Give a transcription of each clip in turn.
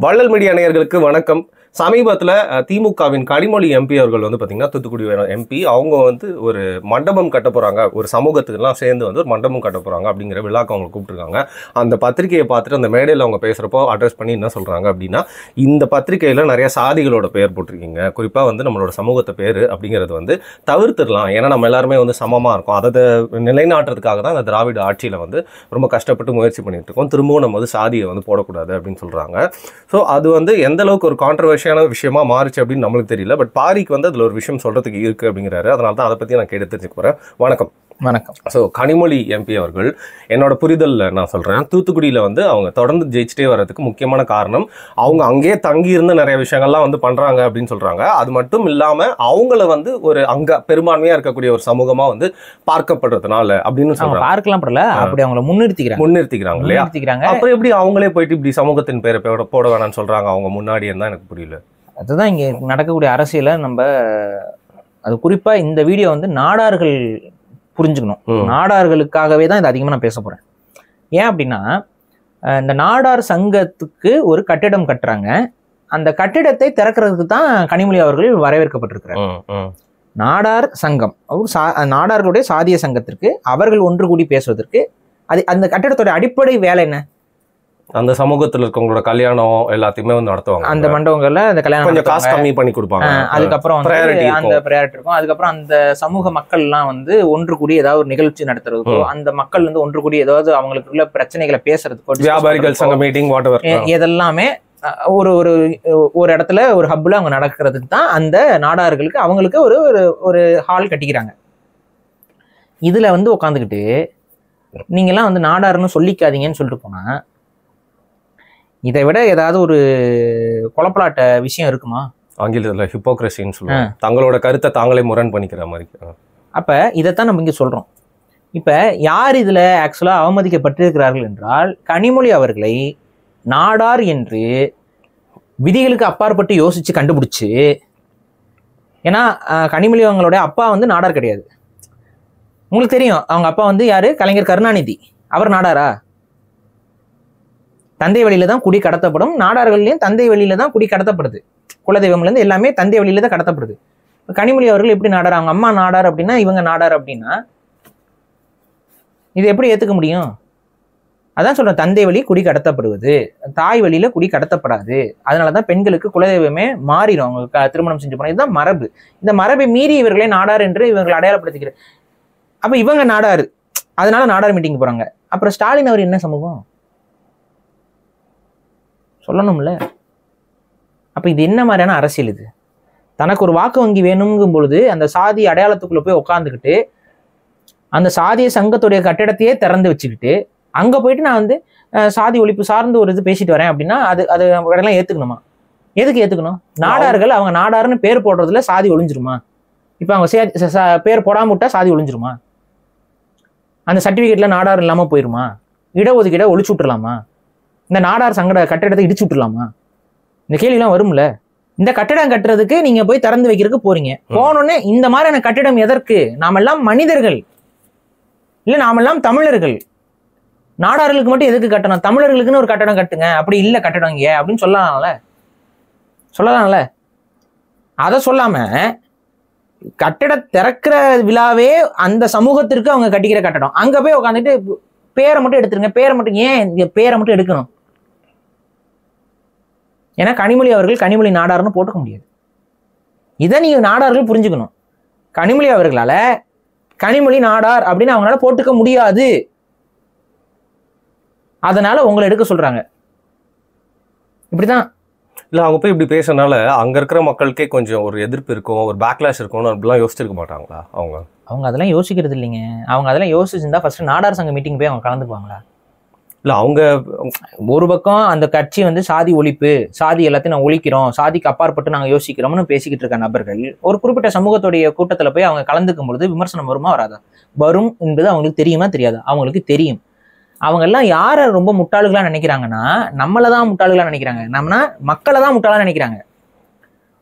வள்ளல் மீடியா நேயர்களுக்கு வணக்கம். சமீபத்தில் திமுகவின் கனிமொழி எம்பி அவர்கள் வந்து பார்த்தீங்கன்னா, தூத்துக்குடி எம்பி அவங்க வந்து ஒரு மண்டபம் கட்ட போகிறாங்க, ஒரு சமூகத்துக்கெல்லாம் சேர்ந்து வந்து ஒரு மண்டபம் கட்ட போகிறாங்க அப்படிங்கிற விழாக்கு அவங்க கூப்பிட்டுருக்காங்க. அந்த பத்திரிகையை பார்த்துட்டு அந்த மேடையில் அவங்க பேசுகிறப்போ அட்ரஸ் பண்ணி என்ன சொல்கிறாங்க அப்படின்னா, இந்த பத்திரிகையில் நிறைய சாதிகளோட பெயர் போட்டிருக்கீங்க, குறிப்பாக வந்து நம்மளோட சமூகத்தை பேர் அப்படிங்கிறது வந்து தவிர்த்துடலாம், ஏன்னா நம்ம எல்லாருமே வந்து சமமாக இருக்கும், அதை நிலைநாட்டுறதுக்காக தான் அந்த திராவிட ஆட்சியில் வந்து ரொம்ப கஷ்டப்பட்டு முயற்சி பண்ணிட்டு இருக்கோம், திரும்பவும் நம்ம வந்து சாதியை வந்து போடக்கூடாது அப்படின்னு சொல்கிறாங்க. ஸோ அது வந்து எந்த அளவுக்கு ஒரு கான்ட்ரவர்ஷியான விஷயமா மாறுச்சு அப்படின்னு நம்மளுக்கு தெரியல. பட் பாரிக்கு வந்து அதில் ஒரு விஷயம் சொல்றதுக்கு இருக்கு அப்படிங்கிறாரு. அதனால தான் அதை பற்றி நான் கேட்டு தெரிஞ்சுக்க போகிறேன். வணக்கம். வணக்கம். ஸோ கனிமொழி எம்பி அவர்கள், என்னோட புரிதலில் நான் சொல்கிறேன், தூத்துக்குடியில் வந்து அவங்க தொடர்ந்து ஜெயிச்சிட்டே வர்றதுக்கு முக்கியமான காரணம் அவங்க அங்கேயே தங்கியிருந்த நிறைய விஷயங்கள்லாம் வந்து பண்ணுறாங்க அப்படின்னு சொல்கிறாங்க. அது மட்டும் இல்லாமல் அவங்கள வந்து ஒரு அங்கே பெரும்பான்மையாக இருக்கக்கூடிய ஒரு சமூகமாக வந்து பார்க்கப்படுறதுனால அப்படின்னு சொல்கிறாங்க. பார்க்கலாம் படல, அப்படி அவங்கள முன்னிறுத்திக்கிறாங்க இல்லையா? அப்புறம் எப்படி அவங்களே போயிட்டு இப்படி சமூகத்தின் பேரை போட வேணாம்னு சொல்கிறாங்க அவங்க முன்னாடி இருந்தால் எனக்கு புரியல. அதுதான் இங்கே நடக்கக்கூடிய அரசியலை நம்ம அது குறிப்பாக இந்த வீடியோ வந்து நாடார்கள் புரிஞ்சுக்கணும். நாடார்களுக்காகவே தான் இது அதிகமாக நான் பேச போகிறேன். ஏன் அப்படின்னா, இந்த நாடார் சங்கத்துக்கு ஒரு கட்டிடம் கட்டுறாங்க, அந்த கட்டிடத்தை திறக்கிறதுக்கு தான் கனிமொழி அவர்கள் வரவேற்கப்பட்டிருக்கிறார். நாடார் சங்கம், நாடார்களுடைய சாதிய சங்கத்திற்கு அவர்கள் ஒன்று கூடி பேசுவதற்கு அந்த கட்டிடத்தோட அடிப்படை வேலை என்ன? அந்த சமூகத்தில் இருக்கவங்களோட கல்யாணம் எல்லாத்தையுமே வந்து நடத்துவாங்க. அந்த மண்டபங்கள்ல அந்த கல்யாணம் கொஞ்சம் காசு கம்மி பண்ணி கொடுப்பாங்க. அதுக்கப்புறம் அந்த ப்ரையாரிட்டி இருக்கும். அதுக்கப்புறம் அந்த சமூக மக்கள் எல்லாம் வந்து ஒன்று கூடி ஏதாவது ஒரு நிகழ்ச்சி நடத்துறதுக்கோ, அந்த மக்கள் வந்து ஒன்று கூடி ஏதாவது அவங்களுக்குள்ள பிரச்சனைகளை பேசுறதுக்கோ, வியாபாரிகள் சங்க மீட்டிங் இதெல்லாமே ஒரு ஒரு ஒரு இடத்துல ஒரு ஹப்ல அவங்க நடக்கிறதுக்கு தான் அந்த நாடார்களுக்கு அவங்களுக்கு ஒரு ஒரு ஹால் கட்டிக்கிறாங்க. இதுல வந்து உட்காந்துக்கிட்டு நீங்கெல்லாம் வந்து நாடாருன்னு சொல்லிக்காதீங்கன்னு சொல்லிட்டு போனா, இதை விட ஏதாவது ஒரு கொலப்பலாட்ட விஷயம் இருக்குமா? ஆங்கிலத்தில் ஹிப்போக்ரஸின்னு சொல்லுவாங்க, தங்களோட கருத்தை தாங்களே முரண் பண்ணிக்கிற மாதிரி. அப்ப இதைத்தான் நம்ம இங்க சொல்றோம். இப்ப யார் இதுல ஆக்சுவலா அவமதிக்கப்பட்டிருக்கிறார்கள் என்றால், கனிமொழி அவர்களை நாடார் என்று விதிகளுக்கு அப்பாற்பட்டு யோசிச்சு கண்டுபிடிச்சு, ஏன்னா கனிமொழி அவங்களுடைய அப்பா வந்து நாடார் கிடையாது. உங்களுக்கு தெரியும், அவங்க அப்பா வந்து யாரு? கலைஞர் கருணாநிதி. அவர் நாடாரா? தந்தை வழியில தான் குடி கடத்தப்படும். நாடார்கள்லையும் தந்தை வழியில தான் குடி கடத்தப்படுது. குலதெய்வம்ல இருந்து எல்லாமே தந்தை வழியில தான் கடத்தப்படுது. கனிமொழி அவர்கள் எப்படி நாடார்? அவங்க அம்மா நாடார் அப்படின்னா இவங்க நாடார் அப்படின்னா இது எப்படி ஏத்துக்க முடியும்? அதான் சொல்றேன், தந்தை வழி குடி கடத்தப்படுவது, தாய் வழியில குடி கடத்தப்படாது. அதனாலதான் பெண்களுக்கு குலதெய்வமே மாறிடும் அவங்க திருமணம் செஞ்சு போனா. இதுதான் மரபு. இந்த மரபை மீறி இவர்களே நாடார் என்று இவர்கள் அடையாளப்படுத்திக்கிற. அப்ப இவங்க நாடாரு, அதனால நாடார் மீட்டிங் போறாங்க. அப்புறம் ஸ்டாலின் அவர் என்ன சமூகம் சொல்லணும்ல? அப்ப இது என்ன மாதிரியான அரசியல்? இது தனக்கு ஒரு வாக்கு வங்கி வேணுங்கும் பொழுது அந்த சாதி அடையாளத்துக்குள்ள போய் உட்காந்துக்கிட்டு அந்த சாதிய சங்கத்துடைய கட்டிடத்தையே திறந்து வச்சுக்கிட்டு அங்க போயிட்டு நான் வந்து சாதி ஒழிப்பு சார்ந்து ஒரு இது பேசிட்டு வரேன் அப்படின்னா அது எல்லாம் ஏத்துக்கணுமா? எதுக்கு ஏத்துக்கணும்? நாடார்கள் அவங்க நாடாருன்னு பேர் போடுறதுல சாதி ஒழிஞ்சிருமா? இப்ப அவங்க பேர் போடாம விட்டா சாதி ஒழிஞ்சிருமா? அந்த சர்டிபிகேட்ல நாடார் இல்லாம போயிருமா? இடஒதுக்கீட ஒழிச்சு விட்டுலாமா? இந்த நாடார் சங்கட கட்டிடத்தை இடிச்சு விட்டுலாமா? இந்த கேள்விலாம் வரும்ல. இந்த கட்டிடம் கட்டுறதுக்கு நீங்க போய் திறந்து வைக்கிறதுக்கு போறீங்க. போனோடனே இந்த மாதிரியான கட்டிடம் எதற்கு? நாமெல்லாம் மனிதர்கள் இல்ல, நாமெல்லாம் தமிழர்கள். நாடார்களுக்கு மட்டும் எதுக்கு கட்டணும்? தமிழர்களுக்குன்னு ஒரு கட்டடம் கட்டுங்க. அப்படி இல்ல கட்டடம் இங்க அப்படின்னு சொல்லலாம்ல. அதை சொல்லாம கட்டிட திறக்கிற விழாவே அந்த சமூகத்திற்கு அவங்க கட்டிக்கிற கட்டடம், அங்க போய் உட்காந்துட்டு பேரை மட்டும் எடுத்துருங்க. பேரை மட்டும் ஏன் பேரை மட்டும் எடுக்கணும்? ஏன்னா கனிமொழி அவர்கள் கனிமொழி நாடார்னு போட்டுக்க முடியாது. இதை நீங்க நாடார்கள் புரிஞ்சுக்கணும். கனிமொழி அவர்களால கனிமொழி நாடார் அப்படின்னு அவங்களால போட்டுக்க முடியாது. அதனால உங்களை எடுக்க சொல்றாங்க. இப்படிதான் இல்ல, அவங்க போய் இப்படி பேசுறதுனால அங்க இருக்கிற மக்களுக்கே கொஞ்சம் ஒரு எதிர்ப்பு இருக்கும், ஒரு பேக்லாஷ் இருக்கும், அப்படிலாம் யோசிச்சிருக்க மாட்டாங்களா? அவங்க அதெல்லாம் யோசிக்கிறது இல்லைங்க. அவங்க அதெல்லாம் யோசிச்சிருந்தா ஃபர்ஸ்ட் நாடார் சங்க மீட்டிங் போய் அவங்க கலந்துக்குவாங்களா? இல்ல, அவங்க ஒரு பக்கம் அந்த கட்சி வந்து சாதி ஒழிப்பு, சாதி எல்லாத்தையும் நான் ஒழிக்கிறோம், சாதிக்கு அப்பாற்பட்டு நாங்கள் யோசிக்கிறோம்னு பேசிக்கிட்டு இருக்க நபர்கள் ஒரு குறிப்பிட்ட சமூகத்துடைய கூட்டத்தில் போய் அவங்க கலந்துக்கும் பொழுது விமர்சனம் வருமா வராதா? வரும் என்பது அவங்களுக்கு தெரியுமா தெரியாதா? அவங்களுக்கு தெரியும். அவங்க எல்லாம் யாரை ரொம்ப முட்டாளுகளா நினைக்கிறாங்கன்னா, நம்மளை தான் முட்டாளுகளா நினைக்கிறாங்க, நம்மனா மக்களை தான் முட்டாளா நினைக்கிறாங்க.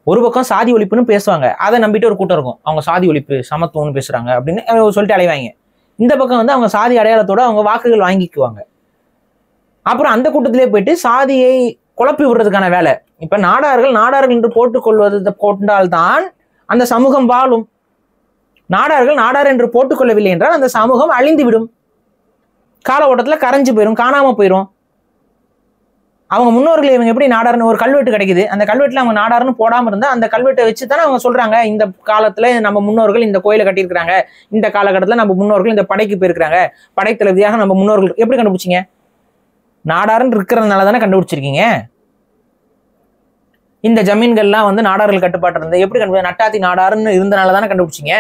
ஒரு பக்கம் சாதி ஒழிப்புன்னு பேசுவாங்க, அதை நம்பிட்டு ஒரு கூட்டம் இருக்கும், அவங்க சாதி ஒழிப்பு சமத்துவம்னு பேசுறாங்க அப்படின்னு சொல்லிட்டு அலைவாங்க. இந்த பக்கம் வந்து அவங்க சாதி அடையாளத்தோட அவங்க வாக்குகள் வாங்கிக்குவாங்க. அப்புறம் அந்த கூட்டத்திலே போயிட்டு சாதியை குழப்பி விடுறதுக்கான வேலை. இப்ப நாடார்கள் என்று போட்டுக்கொள்வது கொண்டால்தான் அந்த சமூகம் வாழும். நாடார்கள் நாடார் என்று போட்டுக்கொள்ளவில்லை என்றால் அந்த சமூகம் அழிந்து விடும், கால ஓட்டத்துல கரைஞ்சு போயிடும், காணாம போயிடும். அவங்க முன்னோர்கள் இவங்க எப்படி நாடார்னு ஒரு கல்வெட்டு கிடைக்குது, அந்த கல்வெட்டுல அவங்க நாடார்னு போடாம இருந்தா அந்த கல்வெட்டை வச்சு தானே அவங்க சொல்றாங்க இந்த காலத்துல நம்ம முன்னோர்கள் இந்த கோயிலை கட்டியிருக்கிறாங்க, இந்த காலகட்டத்துல நம்ம முன்னோர்கள் இந்த படைக்கு போயிருக்கிறாங்க, படைத்தளபதியாக நம்ம முன்னோர்கள். எப்படி கண்டுபிடிச்சிங்க? நாடார்னு இருக்கிறதுனால தானே கண்டுபிடிச்சிருக்கீங்க. இந்த ஜமீன்கள்லாம் வந்து நாடார்கள் கட்டுப்பாட்டு இருந்தது எப்படி நட்டாத்தி நாடாருன்னு இருந்தனால தானே கண்டுபிடிச்சிங்க.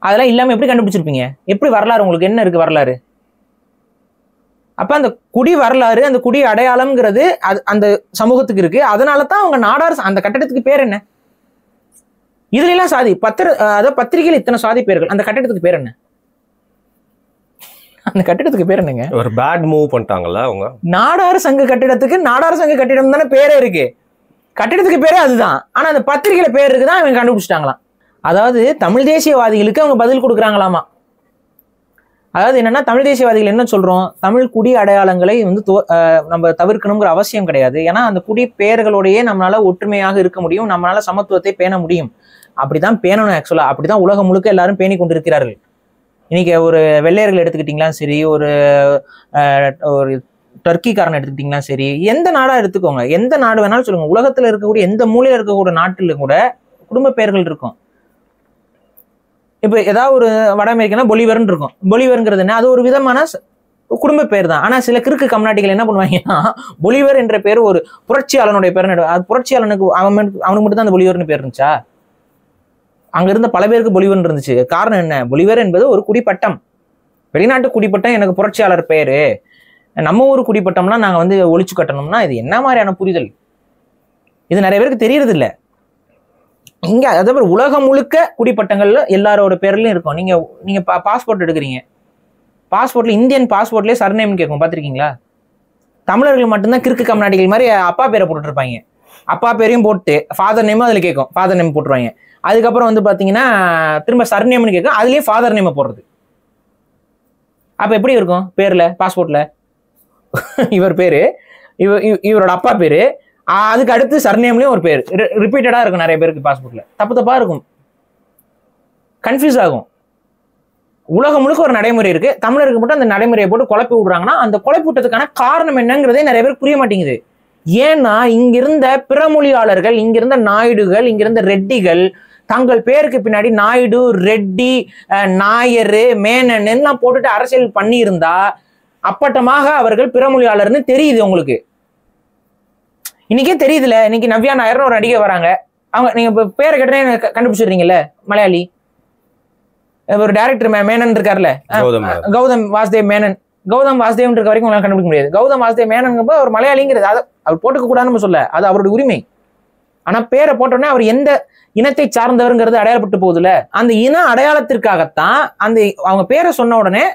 அதெல்லாம் இல்லாம எப்படி கண்டுபிடிச்சிருப்பீங்க? எப்படி வரலாறு உங்களுக்கு என்ன இருக்கு வரலாறு? அப்ப அந்த குடி வரலாறு, அந்த குடி அடையாளம்ங்கிறது அந்த சமூகத்துக்கு இருக்கு. அதனால தான் அவங்க நாடார். அந்த கட்டடத்துக்கு பேர் என்ன? இதுல எல்லாம் சாதி அதாவது பத்திரிகையில் இத்தனை சாதி பேர்கள். அந்த கட்டடத்துக்கு பேர் என்ன? அந்த கட்டிடத்துக்கு பேர் என்னங்க? ஒரு பேட் மூவ் பண்ணிட்டாங்கல்ல அவங்க. நாடார் சங்க கட்டிடத்துக்கு நாடார் சங்க கட்டிடம் தானே பேரே இருக்கு. கட்டிடத்துக்கு பேரே அதுதான். ஆனா அந்த பத்திரிகையில பேர் இருக்குதான் அவங்க கண்டுபிடிச்சிட்டாங்களாம். அதாவது தமிழ் தேசியவாதிகளுக்கு அவங்க பதில் கொடுக்குறாங்களாமா. அதாவது என்னன்னா, தமிழ் தேசியவாதிகள் என்ன சொல்றோம், தமிழ் குடி அடையாளங்களை வந்து நம்ம தவிர்க்கணுங்கிற அவசியம் கிடையாது. ஏன்னா அந்த குடி பெயர்களோடையே நம்மளால ஒற்றுமையாக இருக்க முடியும், நம்மளால சமத்துவத்தை பேண முடியும். அப்படிதான் பேணணும். ஆக்சுவலா அப்படிதான் உலகம் முழுக்க எல்லாரும் பேணி கொண்டிருக்கிறார்கள். இன்னைக்கு ஒரு வெள்ளையர்கள் எடுத்துக்கிட்டீங்களா சரி, ஒரு டர்க்கிக்காரன் எடுத்துக்கிட்டீங்களா சரி, எந்த நாடா எடுத்துக்கோங்க, எந்த நாடு வேணாலும் சொல்லுங்க, உலகத்துல இருக்கக்கூடிய எந்த மூலையில இருக்கக்கூடிய நாட்டிலும் கூட குடும்ப பெயர்கள் இருக்கும். இப்ப ஏதாவது ஒரு வட அமெரிக்கனா பொலிவர்னு இருக்கும். பொலிவர்ங்கிறது என்ன? அது ஒரு விதமான குடும்ப பேர் தான். ஆனா சில கிறுக்கு கம்நாட்டிகள் என்ன பண்ணுவாங்கன்னா, பொலிவர் என்ற பேர் ஒரு புரட்சியாளனுடைய பேர். அது புரட்சியாளனுக்கு அவனுக்கு மட்டும் தான் அந்த பொலிவர்னு பேர் இருந்துச்சா? அங்க இருந்த பல பேருக்கு பொலிவர்னு இருந்துச்சு. காரணம் என்ன? பொலிவர் என்பது ஒரு குடிப்பட்டம். வெளிநாட்டு குடிப்பட்டம் எனக்கு புரட்சியாளர் பேரு, நம்ம ஊர் குடிப்பட்டம்லாம் நாங்க வந்து ஒழிச்சு கட்டணும்னா இது என்ன மாதிரியான புரிதல்? இது நிறைய பேருக்கு தெரியறது இல்லை. இங்க அதே உலகம் முழுக்க குடிப்பட்டங்கள்ல எல்லாரோட பேர்லயும் இருக்கும். நீங்க பாஸ்போர்ட் எடுக்கிறீங்க, பாஸ்போர்ட்ல இந்தியன் பாஸ்போர்ட்லயே சர்நேம்னு கேட்கும், பாத்திருக்கீங்களா? தமிழர்கள் மட்டும்தான் கிறுக்கு கம்நாட்டிகள் மாதிரி அப்பா பேரை போட்டுட்டு இருப்பாங்க. அப்பா பேரையும் போட்டு ஃபாதர் நேமும் அதுல கேட்கும், ஃபாதர் நேம் போட்டுருவாங்க. அதுக்கப்புறம் வந்து பாத்தீங்கன்னா திரும்ப சர்நேம்னு கேட்கும், அதுலயும் ஃபாதர் நேம் போடுறது. அப்ப எப்படி இருக்கும் பேர்ல, பாஸ்போர்ட்ல இவர் பேரு, இவரோட அப்பா பேரு, அதுக்கு அடுத்து சர்நேம்லயும் ஒரு பேர் ரிப்பீட்டடா இருக்கும். நிறைய பேருக்கு பாஸ்போர்ட்ல தப்பா இருக்கும், கன்ஃபியூஸ் ஆகும். உலகம் முழுக்க ஒரு நடைமுறை இருக்கு, தமிழருக்கு மட்டும் அந்த நடைமுறையை போட்டு குழப்பி விடுறாங்கன்னா அந்த குழப்பி விட்டதுக்கான காரணம் என்னங்கிறதே நிறைய பேருக்கு புரிய மாட்டேங்குது. ஏன்னா இங்கிருந்த பிறமொழியாளர்கள், இங்கிருந்த நாயுடுகள், இங்கிருந்த ரெட்டிகள் தங்கள் பேருக்கு பின்னாடி நாயுடு, ரெட்டி, நாயரு, மேனன் எல்லாம் போட்டுட்டு அரசியல் பண்ணி இருந்தா அப்பட்டமாக அவர்கள் பிறமொழியாளர்னு தெரியுது உங்களுக்கு. இன்னைக்கே தெரியுதுல. இன்னைக்கு நவ்யா நாயர்னு ஒரு நடிகை வராங்க, அவங்க நீங்க பேரை கேட்டே கண்டுபிடிச்சிடுறீங்கல்ல. மலையாளி ஒரு டைரக்டர் மேனன் இருக்காருல்ல, கௌதம் வாசுதேவ் மேனன். கௌதம் வாசுதேவ் இருக்க வரைக்கும் உங்களால கண்டுபிடிக்க முடியாது. கௌதம் வாசுதேவ் மேனன் ஒரு மலையாளிங்கிறது அது அவர் போட்டுக்க கூடாதுன்னு சொல்ல, அது அவருடைய உரிமை. ஆனா பேரை போட்டோன்னே அவர் எந்த இனத்தை சார்ந்தவருங்கிறது அடையாளப்பட்டு போகுதுல. அந்த இன அடையாளத்திற்காகத்தான் அந்த அவங்க பேரை சொன்ன உடனே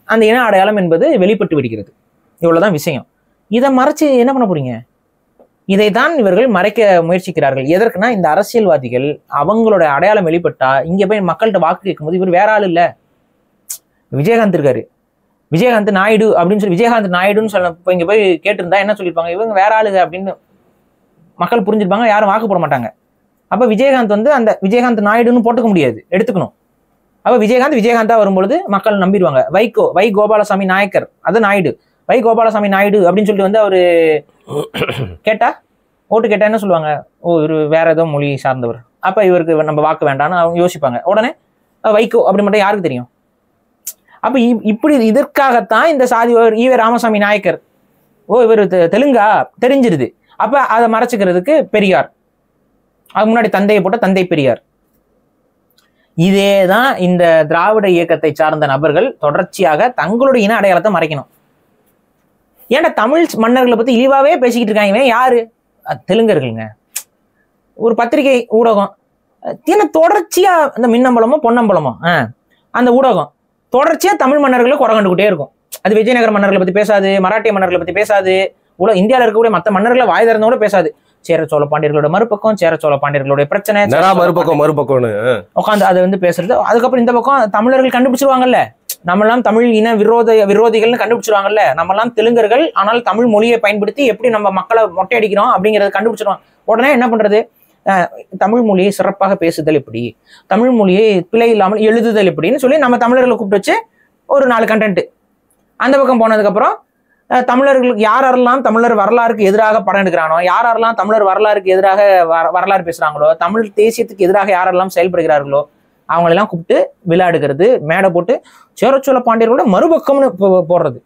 அந்த இன அடையாளம் என்பது வெளிப்பட்டு விடுகிறது. இவ்வளவுதான் விஷயம். இதை மறைச்சு என்ன பண்ண போறீங்க? இதைத்தான் இவர்கள் மறைக்க முயற்சிக்கிறார்கள். எதற்குன்னா, இந்த அரசியல்வாதிகள் அவங்களோட அடையாளம் வெளிப்பட்டா இங்க போய் மக்கள்கிட்ட வாக்கு கேட்கும்போது இவர் வேற ஆள் இல்ல, விஜயகாந்த் இருக்காரு, விஜயகாந்த் நாயுடு அப்படின்னு சொல்லி விஜயகாந்த் நாயுடுன்னு சொல்ல இங்க போய் கேட்டிருந்தா என்ன சொல்லியிருப்பாங்க, இவங்க வேற ஆளுங்க அப்படின்னு மக்கள் புரிஞ்சிருப்பாங்க, யாரும் வாக்கு போட மாட்டாங்க. அப்ப விஜயகாந்த் வந்து அந்த விஜயகாந்த் நாயுடுன்னு போட்டுக்க முடியாது, எடுத்துக்கணும். அப்ப விஜயகாந்தா வரும்பொழுது மக்கள் நம்பிடுவாங்க. வை கோபாலசாமி நாயக்கர், அது நாயுடு, வை கோபாலசாமி நாயுடு அப்படின்னு சொல்லிட்டு வந்து அவரு கேட்டா, ஓட்டு கேட்டா என்ன சொல்லுவாங்க, ஓ இவரு வேற ஏதோ மொழி சார்ந்தவர், அப்ப இவருக்கு நம்ம வாக்கு வேண்டாம்னு அவங்க யோசிப்பாங்க. உடனே வைகோ அப்படி மட்டும் யாருக்கு தெரியும்? அப்ப இப்படி இதற்காகத்தான் இந்த சாதி ஈவே ராமசாமி நாயக்கர், ஓ இவர் தெலுங்கா தெரிஞ்சிருது, அப்ப அதை மறைச்சுக்கிறதுக்கு பெரியார், அது முன்னாடி தந்தையை போட்ட தந்தை பெரியார். இதேதான் இந்த திராவிட இயக்கத்தை சார்ந்த நபர்கள் தொடர்ச்சியாக தங்களுடைய இன அடையாளத்தை மறைக்கணும். ஏன்னா தமிழ் மன்னர்களை பத்தி இழிவாவே பேசிக்கிட்டு இருக்காங்க. யாரு? தெலுங்கர்களுங்க. ஒரு பத்திரிகை ஊடகம் ஏன்னா தொடர்ச்சியா இந்த மின்னம்பலமோ பொன்னம்பலமோ அந்த ஊடகம் தொடர்ச்சியா தமிழ் மன்னர்களை குறை கண்டுகிட்டே இருக்கும். அது விஜயநகர மன்னர்களை பத்தி பேசாது, மராட்டிய மன்னர்களை பத்தி பேசாது, இந்தியாவில் இருக்கக்கூடிய மற்ற மன்னர்களை வாய் திறந்த கூட பேசாது. சேர சோழ பாண்டியர்களோட மறுபக்கம், சேர சோழ பாண்டியர்களுடைய பிரச்சனை, மறுபக்கம் உட்காந்து அதை வந்து பேசுறது. அதுக்கப்புறம் இந்த பக்கம் தமிழர்கள் கண்டுபிடிச்சிருவாங்கல்ல, நம்மெல்லாம் தமிழ் இன விரோதிகள்னு கண்டுபிடிச்சிருவாங்கல்ல, நம்மெல்லாம் தெலுங்கர்கள் ஆனால் தமிழ் மொழியை பயன்படுத்தி எப்படி நம்ம மக்களை மொட்டையடிக்கிறோம் அப்படிங்கிறத கண்டுபிடிச்சிருவாங்க. உடனே என்ன பண்றது, தமிழ் மொழியை சிறப்பாக பேசுதல் எப்படி, தமிழ் மொழியை பிழை இல்லாமல் எழுதுதல் எப்படின்னு சொல்லி நம்ம தமிழர்களை கூப்பிட்டு வச்சு ஒரு 4 கண்டென்ட். அந்த பக்கம் போனதுக்கப்புறம் தமிழர்களுக்கு யாரெல்லாம் தமிழர் வரலாறுக்கு எதிராக படம் எடுக்கிறானோ, யாரெல்லாம் தமிழர் வரலாறுக்கு எதிராக வரலாறு பேசுறாங்களோ, தமிழ் தேசியத்துக்கு எதிராக யாரெல்லாம் செயல்படுகிறார்களோ அவங்களெல்லாம் கூப்பிட்டு விழா எடுக்கிறது, மேடை போட்டு சேர சோழ பாண்டியர்களோட மறுபக்கம்னு போடுறது.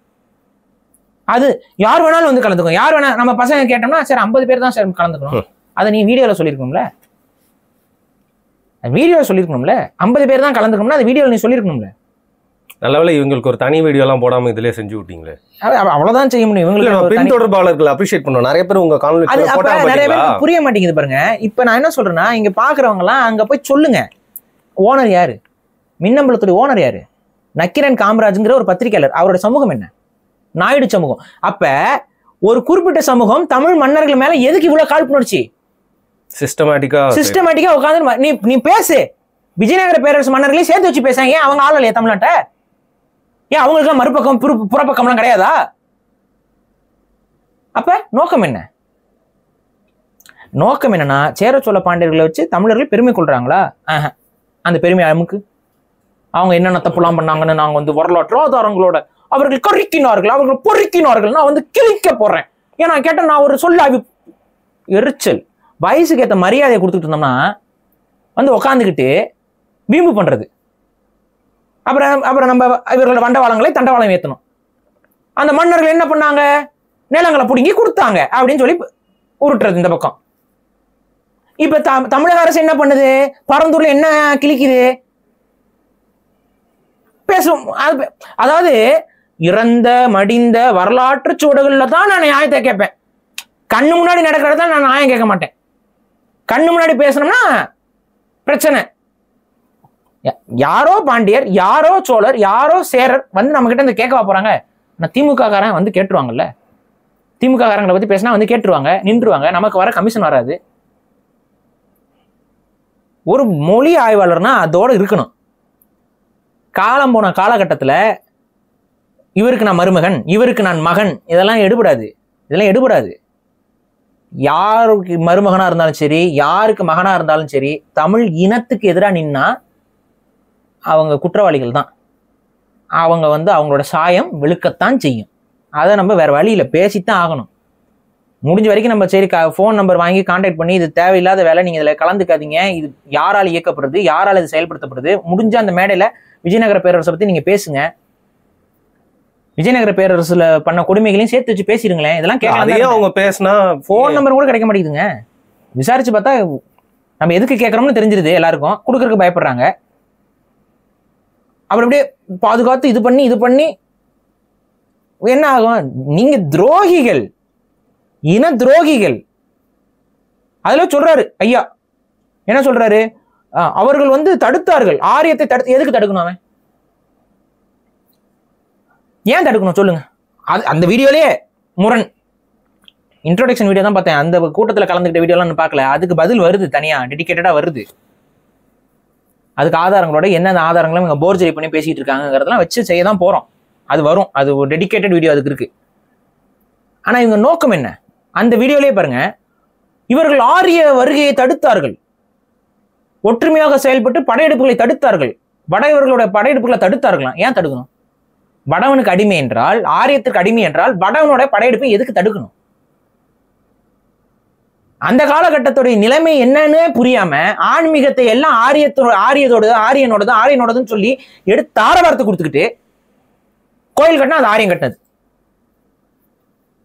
அது யார் வேணாலும் வந்து கலந்துக்கும். யார் வேணா நம்ம பசங்க கேட்டோம்னா சரி 50 பேர் தான் சார் கலந்துக்கணும், அதை நீ வீடியோவில் சொல்லியிருக்கணும்ல, வீடியோவில் சொல்லியிருக்கணும்ல. 50 பேர் தான் கலந்துக்கணும்னா அது வீடியோவில் நீ சொல்லியிருக்கணும்ல. நல்லவேளை இவங்களுக்கு ஒரு தனி வீடியோ எல்லாம் போடாம இதுலயே செஞ்சு விட்டீங்களே. அவ்வளவுதான் செய்ய முடியும். இவங்களுக்கு பின்தொடர்பாளர்கள் அப்ரிஷியேட் பண்ணுவோம். நிறைய பேர் உங்க காணொளி நிறைய பேருக்கு புரிய மாட்டேங்குது பாருங்க. இப்ப நான் என்ன சொல்றேன்னா, இங்க பாக்குறவங்க எல்லாம் அங்க போய் சொல்லுங்க, ஓனர் யாரு, மின்னம்பலத்துடைய ஓனர் யாரு, நக்கீரன் காமராஜ்ங்கிற ஒரு பத்திரிகையாளர், அவரோட சமூகம் என்ன, நாயுடு சமூகம். அப்ப ஒரு குறிப்பிட்ட சமூகம் தமிழ் மன்னர்கள் மேல எதுக்கு இவ்வளவு காழ்ப்புணர்ச்சி? சிஸ்டமேட்டிக்கா உட்காந்து நீ பேசு. விஜயநகர பேரரசு மன்னர்களையும் சேர்த்து வச்சு பேசாங்க. ஏன் அவங்க ஆள் இல்லையா தமிழ்நாட்ட? ஏன் அவங்களுக்கு மறுபக்கம் புறப்பக்கம்லாம் கிடையாதா? அப்ப நோக்கம் என்ன? நோக்கம் என்னன்னா, சேர சோழ பாண்டியர்களை வச்சு தமிழர்கள் பெருமை கொள்றாங்களா? அந்த பெருமை அமுக்கு. அவங்க என்னென்ன தப்புலாம் பண்ணாங்கன்னு நாங்க வந்து வரலாற்று ஆதாரங்களோட அவர்கள் கறிக்கினார்கள், அவர்கள் பொறுக்கினார்கள், நான் வந்து கிழிக்க போறேன். ஏன்னா கேட்ட நான் ஒரு சொல்ல எரிச்சல். வயசுக்கு ஏற்ற மரியாதையை கொடுத்துட்டு இருந்தோம்னா வந்து உக்காந்துக்கிட்டு வீம்பு பண்றது. அப்புறம் நம்ம இவர்களோட வண்டவாளங்களை தண்டவாளம் ஏற்றணும். அந்த மன்னர்கள் என்ன பண்ணாங்க, நிலங்களை பிடுங்கி கொடுத்தாங்க அப்படின்னு சொல்லி உருட்டுறது இந்த பக்கம். இப்ப தமிழக அரசு என்ன பண்ணுது, பரந்தூர்ல என்ன கிழிக்குது பேசும். அதாவது இறந்த மடிந்த வரலாற்று சூடுகள்ல தான் நான் நியாயத்தை கேட்பேன். கண்ணு முன்னாடி நடக்கிறத நான் நியாயம் கேட்க மாட்டேன். கண்ணு முன்னாடி பேசணும்னா பிரச்சனை. யாரோ பாண்டியர், யாரோ சோழர், யாரோ சேரர் வந்து நம்ம கிட்ட வந்து கேட்கவா போறாங்க? நான் திமுக காரன் வந்து கேட்டுருவாங்கல்ல. திமுக காரங்களை பத்தி பேசினா வந்து கேட்டுருவாங்க, நின்றுவாங்க. நமக்கு வர கமிஷன் வராது. ஒரு மொழி ஆய்வாளர்னா அதோட இருக்கணும். காலம் போன காலகட்டத்தில் இவருக்கு நான் மருமகன், இவருக்கு நான் மகன், இதெல்லாம் எடுபடாது. இதெல்லாம் எடுபடாது. யாருக்கு மருமகனா இருந்தாலும் சரி, யாருக்கு மகனா இருந்தாலும் சரி, தமிழ் இனத்துக்கு எதிராக நின்னா அவங்க குற்றவாளிகள் தான். அவங்க வந்து அவங்களோட சாயம் வெளுக்கத்தான் செய்யும். அதை நம்ம வேற வழியில பேசித்தான் ஆகணும். முடிஞ்ச வரைக்கும் நம்ம சரி ஃபோன் நம்பர் வாங்கி கான்டாக்ட் பண்ணி இது தேவையில்லாத வேலை, நீங்க இதில் கலந்துக்காதீங்க, இது யாரால் இயக்கப்படுறது, யாரால் இது செயல்படுத்தப்படுது, முடிஞ்ச அந்த மேடையில விஜயநகர பேரரசை பத்தி நீங்க பேசுங்க. விஜயநகர பேரரசுல பண்ண கொடுமைகளையும் சேர்த்து வச்சு பேசிருங்களேன். இதெல்லாம் கேட்கலாம். அவங்க பேசினா ஃபோன் நம்பர் கூட கிடைக்க மாட்டேங்குதுங்க. விசாரிச்சு பார்த்தா நம்ம எதுக்கு கேட்கறோம்னு தெரிஞ்சிருது. எல்லாருக்கும் கொடுக்கறதுக்கு பயப்படுறாங்க. அப்புறம் அப்படியே பாதுகாத்து இது பண்ணி என்ன ஆகும்? நீங்க துரோகிகள், இன துரோகிகள். அதுல சொல்றாரு ஐயா, என்ன சொல்றாரு, அவர்கள் வந்து தடுத்தார்கள், ஆரியத்தை தடுத்து. எதுக்கு தடுக்கணும்? அவன் ஏன் தடுக்கணும் சொல்லுங்க? அந்த வீடியோலயே முரண். இன்ட்ரோடக்ஷன் வீடியோ தான் பார்த்தேன். அந்த கூட்டத்தில் கலந்துக்கிட்ட வீடியோலாம் பார்க்கல. அதுக்கு பதில் வருது, தனியா டெடிகேட்டடா வருது. அதுக்கு ஆதாரங்களோட என்ன ஆதாரங்களும் இவங்க போர்ஜரி பண்ணி பேசிட்டு இருக்காங்கிறதெல்லாம் வச்சு செய்ய தான் போறோம். அது வரும். அது ஒரு டெடிகேட்டட் வீடியோ அதுக்கு இருக்கு. ஆனா இவங்க நோக்கம் என்ன? அந்த வீடியோலயே பாருங்க, இவர்கள் ஆரிய வருகையை தடுத்தார்கள், ஒற்றுமையாக செயல்பட்டு படையெடுப்புகளை தடுத்தார்கள், வடவர்களோட படையெடுப்புகளை தடுத்தார்களாம். ஏன் தடுக்கணும்? வடவனுக்கு அடிமை என்றால், ஆரியத்திற்கு அடிமை என்றால் வடவனோட படையெடுப்பை எதுக்கு தடுக்கணும்? அந்த காலகட்டத்துடைய நிலைமை என்னன்னு புரியாம ஆன்மீகத்தை எல்லாம் ஆரியனோடதுன்னு சொல்லி எடுத்து தாரவாரத்தை கொடுத்துக்கிட்டு கோயில் கட்டினா அது ஆரியம் கட்டினது,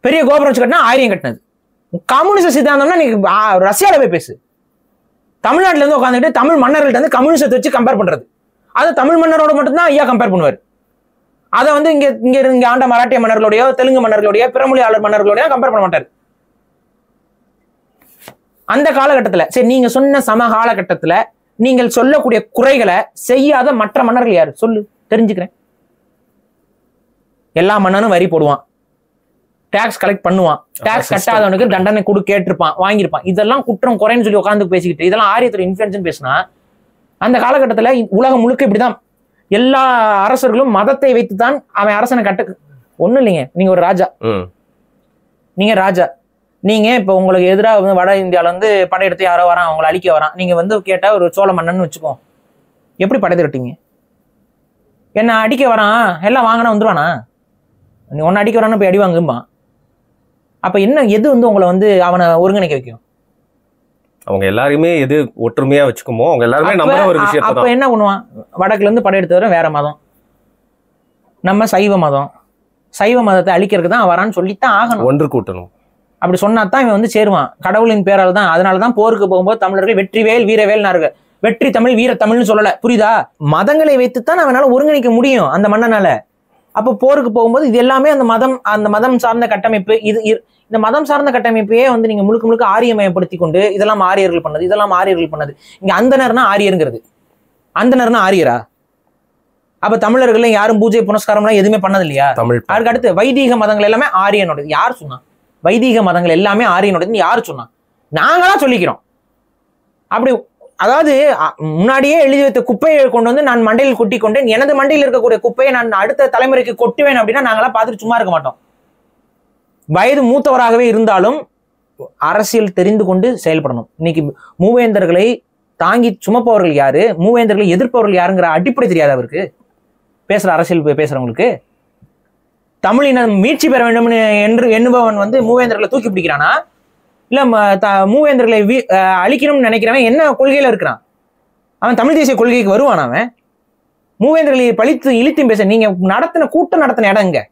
பெரிய கோபுரம் வச்சு கட்டினா ஆரியம் கட்டினது. கம்யூனிச சித்தாந்தம்னா நீ ரஷ்யால போய் பேசு. தமிழ்நாட்டுல இருந்து உட்காந்துட்டு தமிழ் மன்னர்கள்ட்ட வந்து கம்யூனிசத்தை வச்சு கம்பேர் பண்றது. அது தமிழ் மன்னரோட மட்டும்தான் ஐயா கம்பேர் பண்ணுவார். அதை வந்து இங்க ஆண்ட மராட்டிய மன்னர்களோடய, தெலுங்கு மன்னர்களுடைய, பிறமொழியாளர் மன்னர்களோடய கம்பேர் பண்ண மாட்டார். அந்த காலகட்டத்துல சரி, நீங்க சொன்ன சம காலகட்டத்துல நீங்கள் சொல்லக்கூடிய குறைகளை செய்யாத மற்ற மன்னர்கள் யாரு சொல்லு, தெரிஞ்சுக்கிறேன். எல்லா மன்னனும் வரி போடுவான், டாக்ஸ் கலெக்ட் பண்ணுவான், டாக்ஸ் கட்டாதவனுக்கு தண்டனை கேட்டிருப்பான், வாங்கியிருப்பான். இதெல்லாம் குற்றம் குறைன்னு சொல்லி உட்காந்து பேசிக்கிட்டு இதெல்லாம் ஆரியத்தோட இன்ஃபுளுன்ஸ் பேசினா அந்த காலகட்டத்துல உலகம் முழுக்க இப்படிதான். எல்லா அரசர்களும் மதத்தை வைத்துத்தான் அவன் அரசனை ஒண்ணும் இல்லைங்க. நீங்க ஒரு ராஜா, நீங்க ராஜா, நீங்க இப்ப உங்களுக்கு எதிராக வந்து வட இந்தியாவில வந்து படையெடுத்து யாரோ வரான், அவங்களை அழிக்க வரான். நீங்க வந்து கேட்டா ஒரு சோழ மன்னன் வச்சுக்கோ, எப்படி படை திரட்டீங்க? என்ன அடிக்க வரான், எல்லாம் வாங்கினா வந்துருவானா? நீ ஒன்னு அடிக்க வரான்னு போய் அடி வாங்குமா? அப்ப என்ன எது வந்து உங்களை வந்து அவனை ஒருங்கிணைக்க வைக்கும்? அவங்க எல்லாருமே எது ஒற்றுமையா வச்சுக்குமோ அவங்க எல்லாருமே நம்புற ஒரு விஷயம். அப்ப என்ன பண்ணுவான்? வடக்குல இருந்து படையெடுத்து வர வேற மதம், நம்ம சைவ மதம், சைவ மதத்தை அழிக்கிறதுக்கு தான் வரான்னு சொல்லித்தான் ஆகணும், ஒன்று கூட்டணும். அப்படி சொன்னாதான் இவன் வந்து சேருவான். கடவுளின் பேரால் தான். அதனாலதான் போருக்கு போகும்போது தமிழர்கள் வெற்றிவேல் வீரவேல்னாரு. வெற்றி தமிழ் வீர தமிழ்னு சொல்லல, புரியுதா? மதங்களை வைத்துத்தான் அவனால ஒருங்கிணைக்க முடியும் அந்த மன்னனால. அப்போ போருக்கு போகும்போது இது எல்லாமே அந்த மதம் சார்ந்த கட்டமைப்பு. இந்த மதம் சார்ந்த கட்டமைப்பையே வந்து நீங்க முழுக்க முழுக்க ஆரியமயப்படுத்தி கொண்டு இதெல்லாம் ஆரியர்கள் பண்ணது, இதெல்லாம் ஆரியர்கள் பண்ணது. இங்க அந்தனர்னா ஆரியருங்கிறது, அந்தனர்னா ஆரியரா? அப்ப தமிழர்கள் யாரும் பூஜை புனஸ்காரம்லாம் எதுவுமே பண்ணது இல்லையா? அதுக்கு அடுத்து வைதீக மதங்கள் எல்லாமே ஆரியனோடது. யார் சொன்னா வைதீக மதங்கள் எல்லாமே ஆரியனோடதுன்னு யாரு சொன்னா? நாங்களா சொல்லிக்கிறோம். அப்படி அதாவது முன்னாடியே எழுதி வைத்த குப்பையை கொண்டு வந்து நான் மண்டையில் கொட்டி கொண்டேன், எனது மண்டையில் இருக்கக்கூடிய குப்பையை நான் அடுத்த தலைமுறைக்கு கொட்டுவேன் அப்படின்னா நாங்களாம் பார்த்துட்டு சும்மா இருக்க மாட்டோம். வயது மூத்தவராகவே இருந்தாலும் அரசியல் தெரிந்து கொண்டு செயல்படணும். இன்னைக்கு மூவேந்தர்களை தாங்கி சுமப்பவர்கள் யாரு, மூவேந்தர்களை எதிர்ப்பவர்கள் யாருங்கிற அடிப்படை தெரியாது அவருக்கு. பேசுற அரசியல் பேசுறவங்களுக்கு தமிழ் இனம் மீட்சி பெற வேண்டும் என்று எண்ணுபவன் வந்து மூவேந்தர்களை தூக்கி பிடிக்கிறானா, இல்ல மூவேந்தர்களை அழிக்கணும்னு நினைக்கிறவன் என்ன கொள்கையில இருக்கிறான்? அவன் தமிழ் தேசிய கொள்கைக்கு வருவான். அவன் மூவேந்தர்களை பழித்து இழித்தும் பேச நீங்க கூட்டம் நடத்தின இடம் இங்க.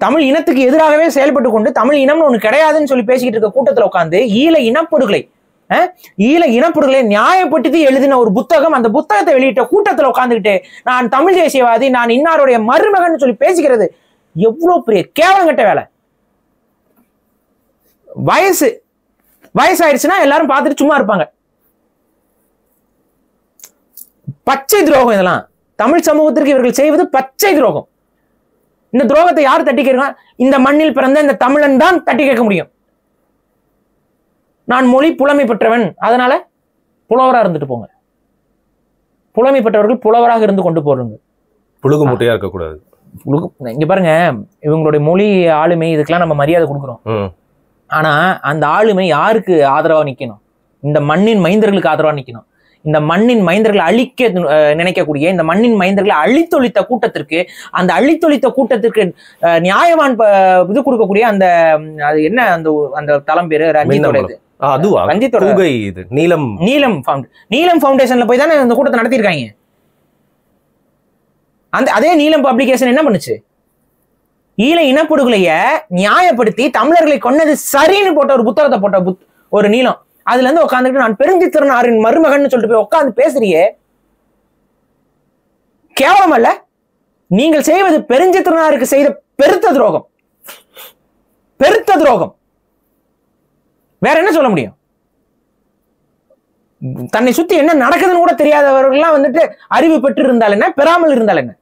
தமிழ் இனத்துக்கு எதிராகவே செயல்பட்டு கொண்டு தமிழ் இனம்னு ஒண்ணு கிடையாதுன்னு சொல்லி பேசிக்கிட்டு இருக்க கூட்டத்துல உட்காந்து ஈழ இனப்படுகளை நியாயப்படுத்தி எழுதின ஒரு புத்தகம், அந்த புத்தகத்தை வெளியிட்ட கூட்டத்துல உட்காந்துக்கிட்டு நான் தமிழ் தேசியவாதி, நான் இன்னாருடைய மருமகன் சொல்லி பேசிக்கிறது எவ்வளவு பெரிய கேவலம் கட்ட வேலை. வயசாயிடுச்சுன்னா எல்லாரும் பார்த்துட்டு சும்மா இருப்பாங்க. பச்சை துரோகம் இதெல்லாம். தமிழ் சமூகத்திற்கு இவர்கள் செய்வது பச்சை துரோகம். இந்த துரோகத்தை யார் தட்டி கேட்க? இந்த மண்ணில் பிறந்த இந்த தமிழன் தான் தட்டி கேட்க முடியும். நான் மொழி புலமை பெற்றவன், அதனால புலவரா இருந்துட்டு போங்க. புலமை பெற்றவர்கள் புலவராக இருந்து கொண்டு போறீங்க. புழுகு முட்டையா இருக்கக்கூடாது. இங்க பாருங்க, இவங்களுடைய மொழி ஆளுமை இதுக்கெல்லாம் நம்ம மரியாதை கொடுக்குறோம். ஆனா அந்த ஆளுமை யாருக்கு ஆதரவா நிக்கணும்? இந்த மண்ணின் மைந்தர்களுக்கு ஆதரவா நிக்கணும். இந்த மண்ணின் மைந்தர்களை அழிக்க நினைக்கக்கூடிய, இந்த மண்ணின் மைந்தர்களை அழித்தொழித்த கூட்டத்திற்கு, அந்த அழித்தொழித்த கூட்டத்திற்கு நியாயவான் இது கொடுக்கக்கூடிய அந்த என்ன அந்த தளம் பேரு ரஞ்சித்தோட, நீலம் ஃபவுண்டேஷன்ல போய் தானே இந்த கூட்டத்தை நடத்திருக்காங்க. அதே நீலம் பப்ளிகேஷன் என்ன பண்ணுச்சு? ஈழ இனப்படுகொலைய நியாயப்படுத்தி தமிழர்களை கொன்னது சரின்னு போட்ட ஒரு புத்தகத்தை போட்ட ஒரு நீளம். அதுல இருந்து உட்காந்துட்டு நான் பெருஞ்சித்திரனாரின் மருமகன் சொல்லிட்டு போய் உட்காந்து பேசுறியே, கேவலம் அல்ல? நீங்கள் செய்வது பெருஞ்சித்திரனாருக்கு செய்த பெருத்த துரோகம், பெருத்த துரோகம். வேற என்ன சொல்ல முடியும்? தன்னை சுத்தி என்ன நடக்குதுன்னு கூட தெரியாதவர்கள்லாம் வந்துட்டு அறிவு பெற்று இருந்தால் என்ன, பெறாமல் இருந்தால் என்ன?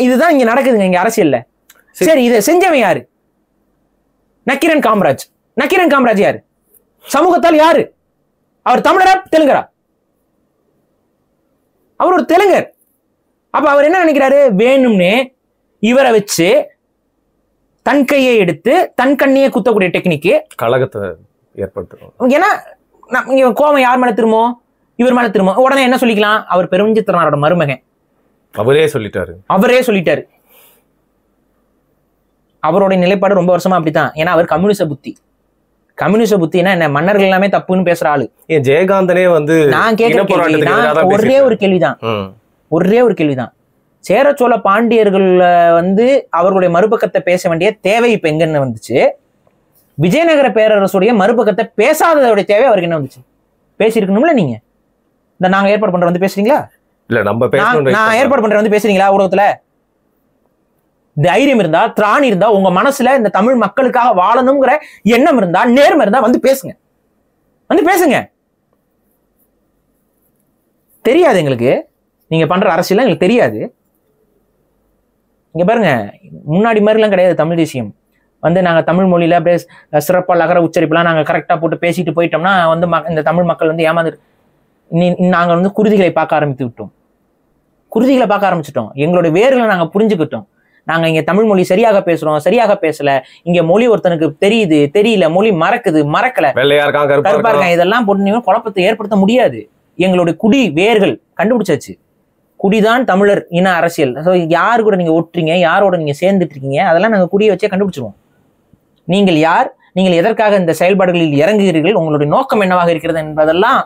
இதுதான் இங்க நடக்குதுங்க இங்க அரசியல்ல. சரி, இதை செஞ்சவன் யாரு? நக்கீரன் காமராஜ். நக்கீரன் காமராஜ் யாரு? சமூகத்தால் யாரு? அவர் தமிழரா தெலுங்கரா? அவர் ஒரு தெலுங்கர். அப்ப அவர் என்ன நினைக்கிறாரு? வேணும்னே இவரை வச்சு தன் கையை எடுத்து தன் கண்ணியை குத்தக்கூடிய டெக்னிக்கு கழகத்தை ஏற்படுத்தும். ஏன்னா கோபம் யார் மேல திரும்போ? இவர் மேல திரும்ப. உடனே என்ன சொல்லிக்கலாம்? அவர் பெருஞ்சித்திரனாரோட மருமகன். அவரே சொல்லிட்டாரு. அவருடைய நிலைப்பாடு ரொம்ப வருஷமா அப்படித்தான். ஏன்னா அவர் கம்யூனிச புத்தி. கம்யூனிச புத்தினா என்ன? மன்னர்கள் எல்லாமே தப்புன்னு பேசுற ஆளு. ஜெயகாந்தனே வந்து நான் கேட்க ஒரே ஒரு கேள்விதான். சேர சோழ பாண்டியர்கள் வந்து அவர்களுடைய மறுபக்கத்தை பேச வேண்டிய தேவை இப்ப எங்கன்னு வந்துச்சு? விஜயநகர பேரரசுடைய மறுபக்கத்தை பேசாததோடைய தேவை அவருக்கு என்ன வந்துச்சு? பேசியிருக்கணும்ல. நீங்க இந்த நாங்க ஏற்பாடு பண்ற வந்து பேசுறீங்களா? இல்ல நான் ஏற்பாடு பண்ற வந்து பேசுறீங்களா? ஊடகத்துல தைரியம் இருந்தா, திராணி இருந்தா, உங்க மனசுல இந்த தமிழ் மக்களுக்காக வாழணுங்கிற எண்ணம் இருந்தா, நேர்மை இருந்தா வந்து பேசுங்க. தெரியாது எங்களுக்கு நீங்க பண்ற அரசியல் எங்களுக்கு தெரியாது. இங்க பாருங்க, முன்னாடி மாதிரி எல்லாம் கிடையாது. தமிழ் தேசியம் வந்து நாங்க தமிழ் மொழியில அப்படியே சிறப்பா லகர உச்சரிப்புலாம் நாங்க கரெக்டா போட்டு பேசிட்டு போயிட்டோம்னா வந்து இந்த தமிழ் மக்கள் வந்து ஏமாந்து நாங்க வந்து குருதிகளை பார்க்க ஆரம்பித்து விட்டோம். குருதிகளை பார்க்க ஆரம்பிச்சிட்டோம். எங்களுடைய வேர்களை நாங்க புரிஞ்சுக்கிட்டோம். நாங்க இங்க தமிழ் மொழி சரியாக பேசுறோம், சரியாக பேசல. இங்க மொழி ஒருத்தனுக்கு தெரியுது, தெரியல, மொழி மறக்குது, மறக்கல, வெள்ளையா இருக்கான், கருப்பா இருக்காங்க, இதெல்லாம் போட்டு குழப்பத்தை ஏற்படுத்த முடியாது. எங்களுடைய குடி வேர்கள் கண்டுபிடிச்சாச்சு. குடிதான் தமிழர் இன அரசியல். யாரு கூட நீங்க ஒட்டுறீங்க, யாரோட நீங்க சேர்ந்துட்டு இருக்கீங்க, அதெல்லாம் நாங்க குடியை வச்சே கண்டுபிடிச்சிருவோம். நீங்கள் யார், நீங்கள் எதற்காக இந்த செயல்பாடுகளில் இறங்குகிறீர்கள், உங்களுடைய நோக்கம் என்னவாக இருக்கிறது என்பதெல்லாம்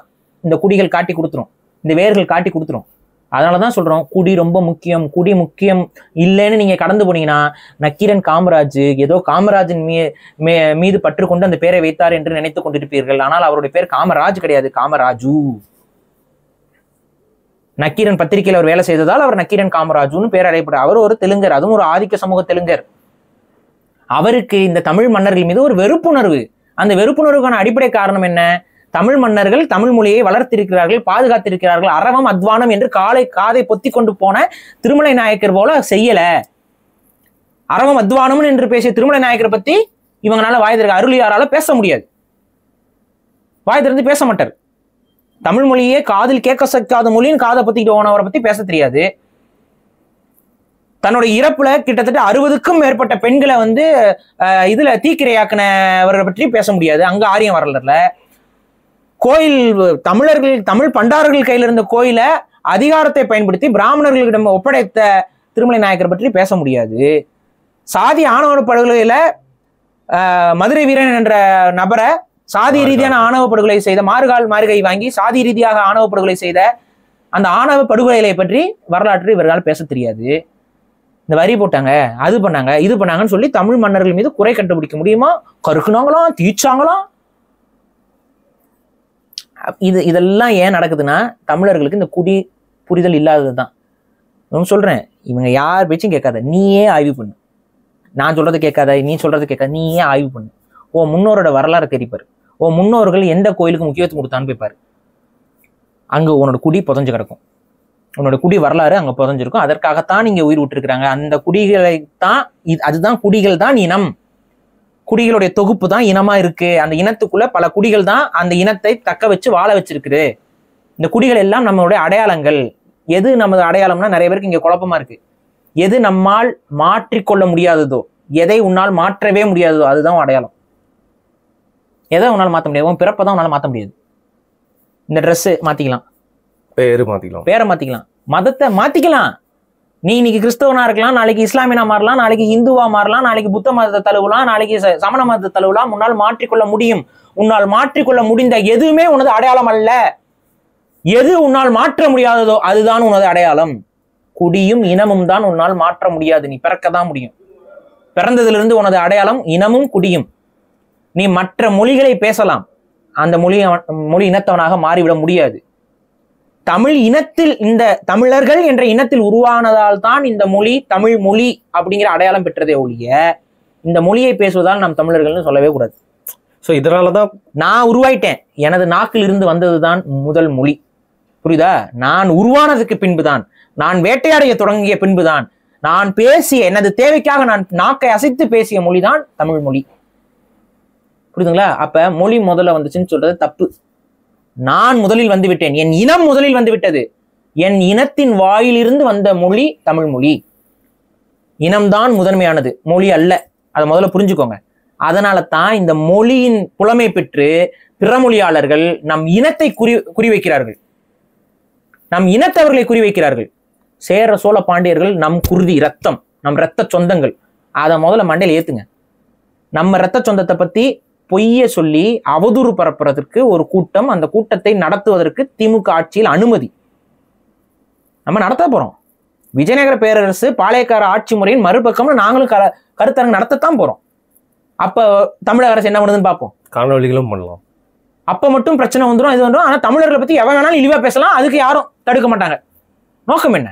இந்த குடிகள் காட்டி கொடுத்துரும், இந்த வேர்கள் காட்டி கொடுத்துரும். அதனாலதான் சொல்றோம், குடி ரொம்ப முக்கியம். குடி முக்கியம் இல்லைன்னு நீங்க கடந்து போனீங்கன்னா, நக்கீரன் காமராஜ் ஏதோ காமராஜின் மீது பற்று கொண்டு அந்த பேரை வைத்தார் என்று நினைத்துக் கொண்டிருப்பீர்கள். ஆனால் அவருடைய பேர் காமராஜ் கிடையாது, காமராஜு. நக்கீரன் பத்திரிகையில் அவர் வேலை செய்ததால் அவர் நக்கீரன் காமராஜுன்னு பேர் அடையப்பட்டார். அவர் ஒரு தெலுங்கர், அதுவும் ஒரு ஆதிக்க சமூக தெலுங்கர். அவருக்கு இந்த தமிழ் மன்னர்கள் மீது ஒரு வெறுப்புணர்வு. அந்த வெறுப்புணர்வுக்கான அடிப்படை காரணம் என்ன? தமிழ் மன்னர்கள் தமிழ் மொழியை வளர்த்திருக்கிறார்கள், பாதுகாத்திருக்கிறார்கள். அரவம் அத்வானம் என்று காதை பொத்தி கொண்டு போன திருமலை நாயக்கர் போல செய்யல. அரவம் அத்வானம் என்று பேசிய திருமலை நாயக்கரை பத்தி இவங்களால வாய் திறக்க, அருளியாரால பேச முடியாது. வாய் திறந்து பேச மாட்டார். தமிழ் மொழியே காதில் கேட்க சக்காத மொழின்னு காதை பத்திக்கிட்டு போனவரை பத்தி பேச தெரியாது. தன்னுடைய இறப்புல கிட்டத்தட்ட 60க்கும் மேற்பட்ட பெண்களை வந்து இதுல தீக்கிரையாக்கினவரை பற்றி பேச முடியாது. அங்க ஆரியம் வரல. கோயில் தமிழர்கள், தமிழ் பண்டாரர்கள் கையில் இருந்த கோயில அதிகாரத்தை பயன்படுத்தி பிராமணர்களிடம் ஒப்படைத்த திருமலை நாயக்கர் பற்றி பேச முடியாது. சாதி ஆணவ படுகொலையில மதுரை வீரன் என்ற நபரை சாதி ரீதியான ஆணவ படுகொலை செய்த, மாறுகை வாங்கி சாதி ரீதியாக ஆணவ படுகொலை செய்த அந்த ஆணவ படுகொலைகளை பற்றி வரலாற்று இவர்களால் பேச தெரியாது. இந்த வரி போட்டாங்க, அது பண்ணாங்க, இது பண்ணாங்கன்னு சொல்லி தமிழ் மன்னர்கள் மீது குறை கண்டுபிடிக்க முடியுமா? கருக்குனாங்களாம், தீச்சாங்களாம். இதெல்லாம் ஏன் நடக்குதுன்னா, தமிழர்களுக்கு இந்த குடி புரிதல் இல்லாததுதான். நான் சொல்றேன், இவங்க யார் பேச்சும் கேட்காத, நீயே ஆய்வு பண்ணு. நான் சொல்றது கேட்காத, நீ சொல்றது கேட்காத, நீயே ஆய்வு பண்ணு. ஓ முன்னோரோட வரலாறு தெரிப்பாரு. ஓ முன்னோர்கள் எந்த கோயிலுக்கு முக்கியத்துவம் கொடுத்தான்னு போய்ப்பாரு. அங்க உன்னோட குடி புதஞ்சு கிடக்கும். உன்னோட குடி வரலாறு அங்க புதஞ்சிருக்கும். அதற்காகத்தான் இங்க உயிர் விட்டுருக்காங்க. அந்த குடிகளை தான், அதுதான் குடிகள் தான் இனம். குடிகளுடைய தொகுப்பு தான் இனமா இருக்கு. அந்த இனத்துக்குள்ள பல குடிகள் தான் அந்த இனத்தை தக்க வச்சு வாழ வச்சிருக்குது. இந்த குடிகள் எல்லாம் நம்மளுடைய அடையாளங்கள். எது நமது அடையாளம்னா, நிறைய பேருக்கு இங்க குழப்பமா இருக்கு. எது நம்மால் மாற்றிக்கொள்ள முடியாததோ, எதை உன்னால் மாற்றவே முடியாததோ, அதுதான் அடையாளம். எதை உன்னால மாற்ற முடியாது? உன் பிறப்பை தான் உன்னால மாற்ற முடியாது. இந்த ட்ரெஸ் மாத்திக்கலாம், பேரை மாத்திக்கலாம், மதத்தை மாத்திக்கலாம். நீ இன்னைக்கு கிறிஸ்தவனா இருக்கலாம், நாளைக்கு இஸ்லாமியனா மாறலாம், நாளைக்கு இந்துவா மாறலாம், நாளைக்கு புத்த மதத்தை தழுவலாம், நாளைக்கு சமண மதத்தை தழுவலாம். உன்னால் மாற்றிக்கொள்ள முடியும். உன்னால் மாற்றிக்கொள்ள முடிந்த எதுவுமே உனது அடையாளம் அல்ல. எது உன்னால் மாற்ற முடியாததோ அதுதான் உனது அடையாளம். குடியும் இனமும் தான் உன்னால் மாற்ற முடியாது. நீ பிறக்கதான் முடியும். பிறந்ததிலிருந்து உனது அடையாளம் இனமும் குடியும். நீ மற்ற மொழிகளை பேசலாம், அந்த மொழி இனத்தவனாக மாறிவிட முடியாது. தமிழ் இனத்தில், இந்த தமிழர்கள் என்ற இனத்தில் உருவானதால் தான் இந்த மொழி தமிழ் மொழி அப்படிங்கிற அடையாளம் பெற்றதே ஒழிய, இந்த மொழியை பேசுவதால் நாம் தமிழர்கள்னு சொல்லவே கூடாது. ஸோ இதனாலதான் நான் உருவாயிட்டேன், எனது நாக்கில் இருந்து வந்ததுதான் முதல் மொழி. புரியுதா? நான் உருவானதுக்கு பின்புதான், நான் வேட்டையாடைய தொடங்கிய பின்புதான், நான் பேசிய, எனது தேவைக்காக நான் நாக்கை அசைத்து பேசிய மொழிதான் தமிழ் மொழி. புரியுதுங்களா? அப்ப மொழி முதல்ல வந்துச்சுன்னு சொல்றது தப்பு. நான் முதலில் வந்து விட்டேன், என் இனம் முதலில் வந்து விட்டது. என் இனத்தின் வாயிலிருந்து வந்த மொழி தமிழ் மொழி. இனம்தான் முதன்மையானது, மொழி அல்ல. அதை முதல்ல புரிஞ்சுக்கோங்க. அதனால தான் இந்த மொழியின் புலமை பெற்று பிற மொழியாளர்கள் நம் இனத்தை குறிவைக்கிறார்கள், நம் இனத்தவர்களை குறிவைக்கிறார்கள். சேர சோழ பாண்டியர்கள் நம் குருதி ரத்தம், நம் இரத்த சொந்தங்கள். அதை முதல்ல மண்டையில் ஏத்துங்க. நம்ம இரத்த சொந்தத்தை பத்தி பொய்ய சொல்லி அவதூறு பரப்புறதற்கு ஒரு கூட்டம், அந்த கூட்டத்தை நடத்துவதற்கு திமுக ஆட்சியில் அனுமதி. நம்ம நடத்த போறோம். விஜயநகர பேரரசு பாளையக்கார ஆட்சி முறையின் மறுபக்கம்னு நாங்களும் கருத்தரங்கு நடத்தத்தான் போறோம். அப்ப தமிழக அரசு என்ன பண்ணுதுன்னு பார்ப்போம். காணொலிகளும் பண்ணலாம். அப்ப மட்டும் பிரச்சனை வந்துடும், இது வந்துடும். ஆனா தமிழர்களை பத்தி எவன் வேணாலும் இழிவா பேசலாம், அதுக்கு யாரும் தடுக்க மாட்டாங்க. நோக்கம் என்ன?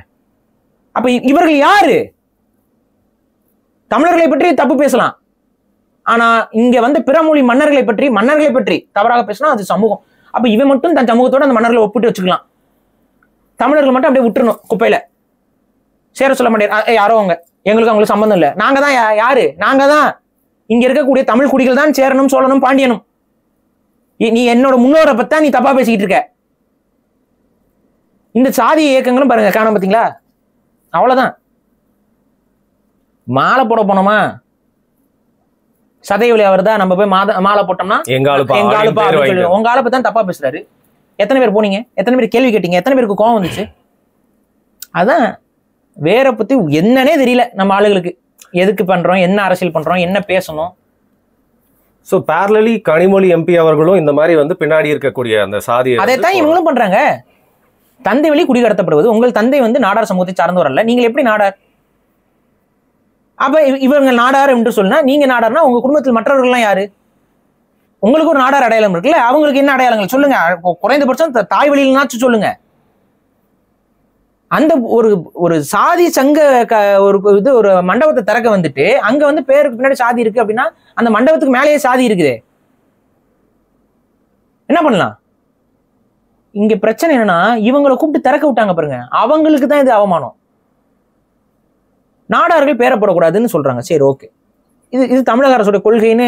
அப்ப இவர்கள் யாரு? தமிழர்களை பற்றி தப்பு பேசலாம், ஆனா இங்க வந்து பிற மொழி மன்னர்களை பற்றி தவறாக பேசினா அது சமூகம். அப்ப இவன் மட்டும் தன் சமூகத்தோட அந்த மன்னர்களை ஒப்பிட்டு வச்சுக்கலாம். தமிழர்கள் மட்டும் அப்படியே விட்டுறணும் குப்பையில. சேர சொல்ல மாட்டேன், யாரோ அவங்க, எங்களுக்கு அவங்களுக்கு சம்பந்தம் இல்லை. நாங்க தான் யாரு? நாங்க தான் இங்க இருக்கக்கூடிய தமிழ் குடிகள் தான் சேரனும் சோழனும் பாண்டியனும். நீ என்னோட முன்னோரை பத்தா நீ தப்பா பேசிக்கிட்டு இருக்க. இந்த சாதி இயக்கங்களும் பாருங்க காணோம் பார்த்தீங்களா? அவ்வளவுதான். மாலை போட போனோமா, சதை வழியா வருதா, நம்ம போய் மாலை போட்டோம்னா எங்க ஆளுப்பா அப்படின்னு சொல்லி உங்க ஆளை பத்தி தான் தப்பா பேசுறாரு. எத்தனை பேர் போனீங்க? எத்தனை பேர் கேள்வி கேட்டீங்க? எத்தனை பேருக்கு கோவம் வந்துச்சு? அதான் வேற பத்தி என்னன்னே தெரியல நம்ம ஆளுகளுக்கு. எதுக்கு பண்றோம், என்ன அரசியல் பண்றோம், என்ன பேசணும். ஸோ பேரலி கனிமொழி எம்பி அவர்களும் இந்த மாதிரி வந்து பின்னாடி இருக்கக்கூடிய அந்த சாதியை அதைத்தான் இவங்களும் பண்றாங்க. தந்தை வழி குடிகடத்தப்படுவது. உங்கள் தந்தை வந்து நாடார் சமூகத்தை சார்ந்தவர் அல்ல, நீங்கள் எப்படி நாடார்? அப்ப இவங்க நாடார் என்று சொன்னா நீங்க நாடார்னா உங்க குடும்பத்தில் மற்றவர்கள்லாம் யாரு? உங்களுக்கு ஒரு நாடார் அடையாளம் இருக்குல்ல, அவங்களுக்கு என்ன அடையாளங்கள் சொல்லுங்க. குறைந்தபட்சம் தாய் வழியில்னாச்சும் சொல்லுங்க. அந்த ஒரு சாதி சங்க ஒரு மண்டபத்தை திறக்க வந்துட்டு அங்க வந்து பேருக்கு பின்னாடி சாதி இருக்கு அப்படின்னா அந்த மண்டபத்துக்கு மேலேயே சாதி இருக்குது. என்ன பண்ணலாம்? இங்க பிரச்சனை என்னன்னா இவங்களை கூப்பிட்டு திறக்க விட்டாங்க பாருங்க, அவங்களுக்கு தான் இது அவமானம். நாடார்கள் பேரப்படக்கூடாதுன்னு சொல்றாங்க. சரி, ஓகே, இது தமிழக அரசுடைய கொள்கைன்னு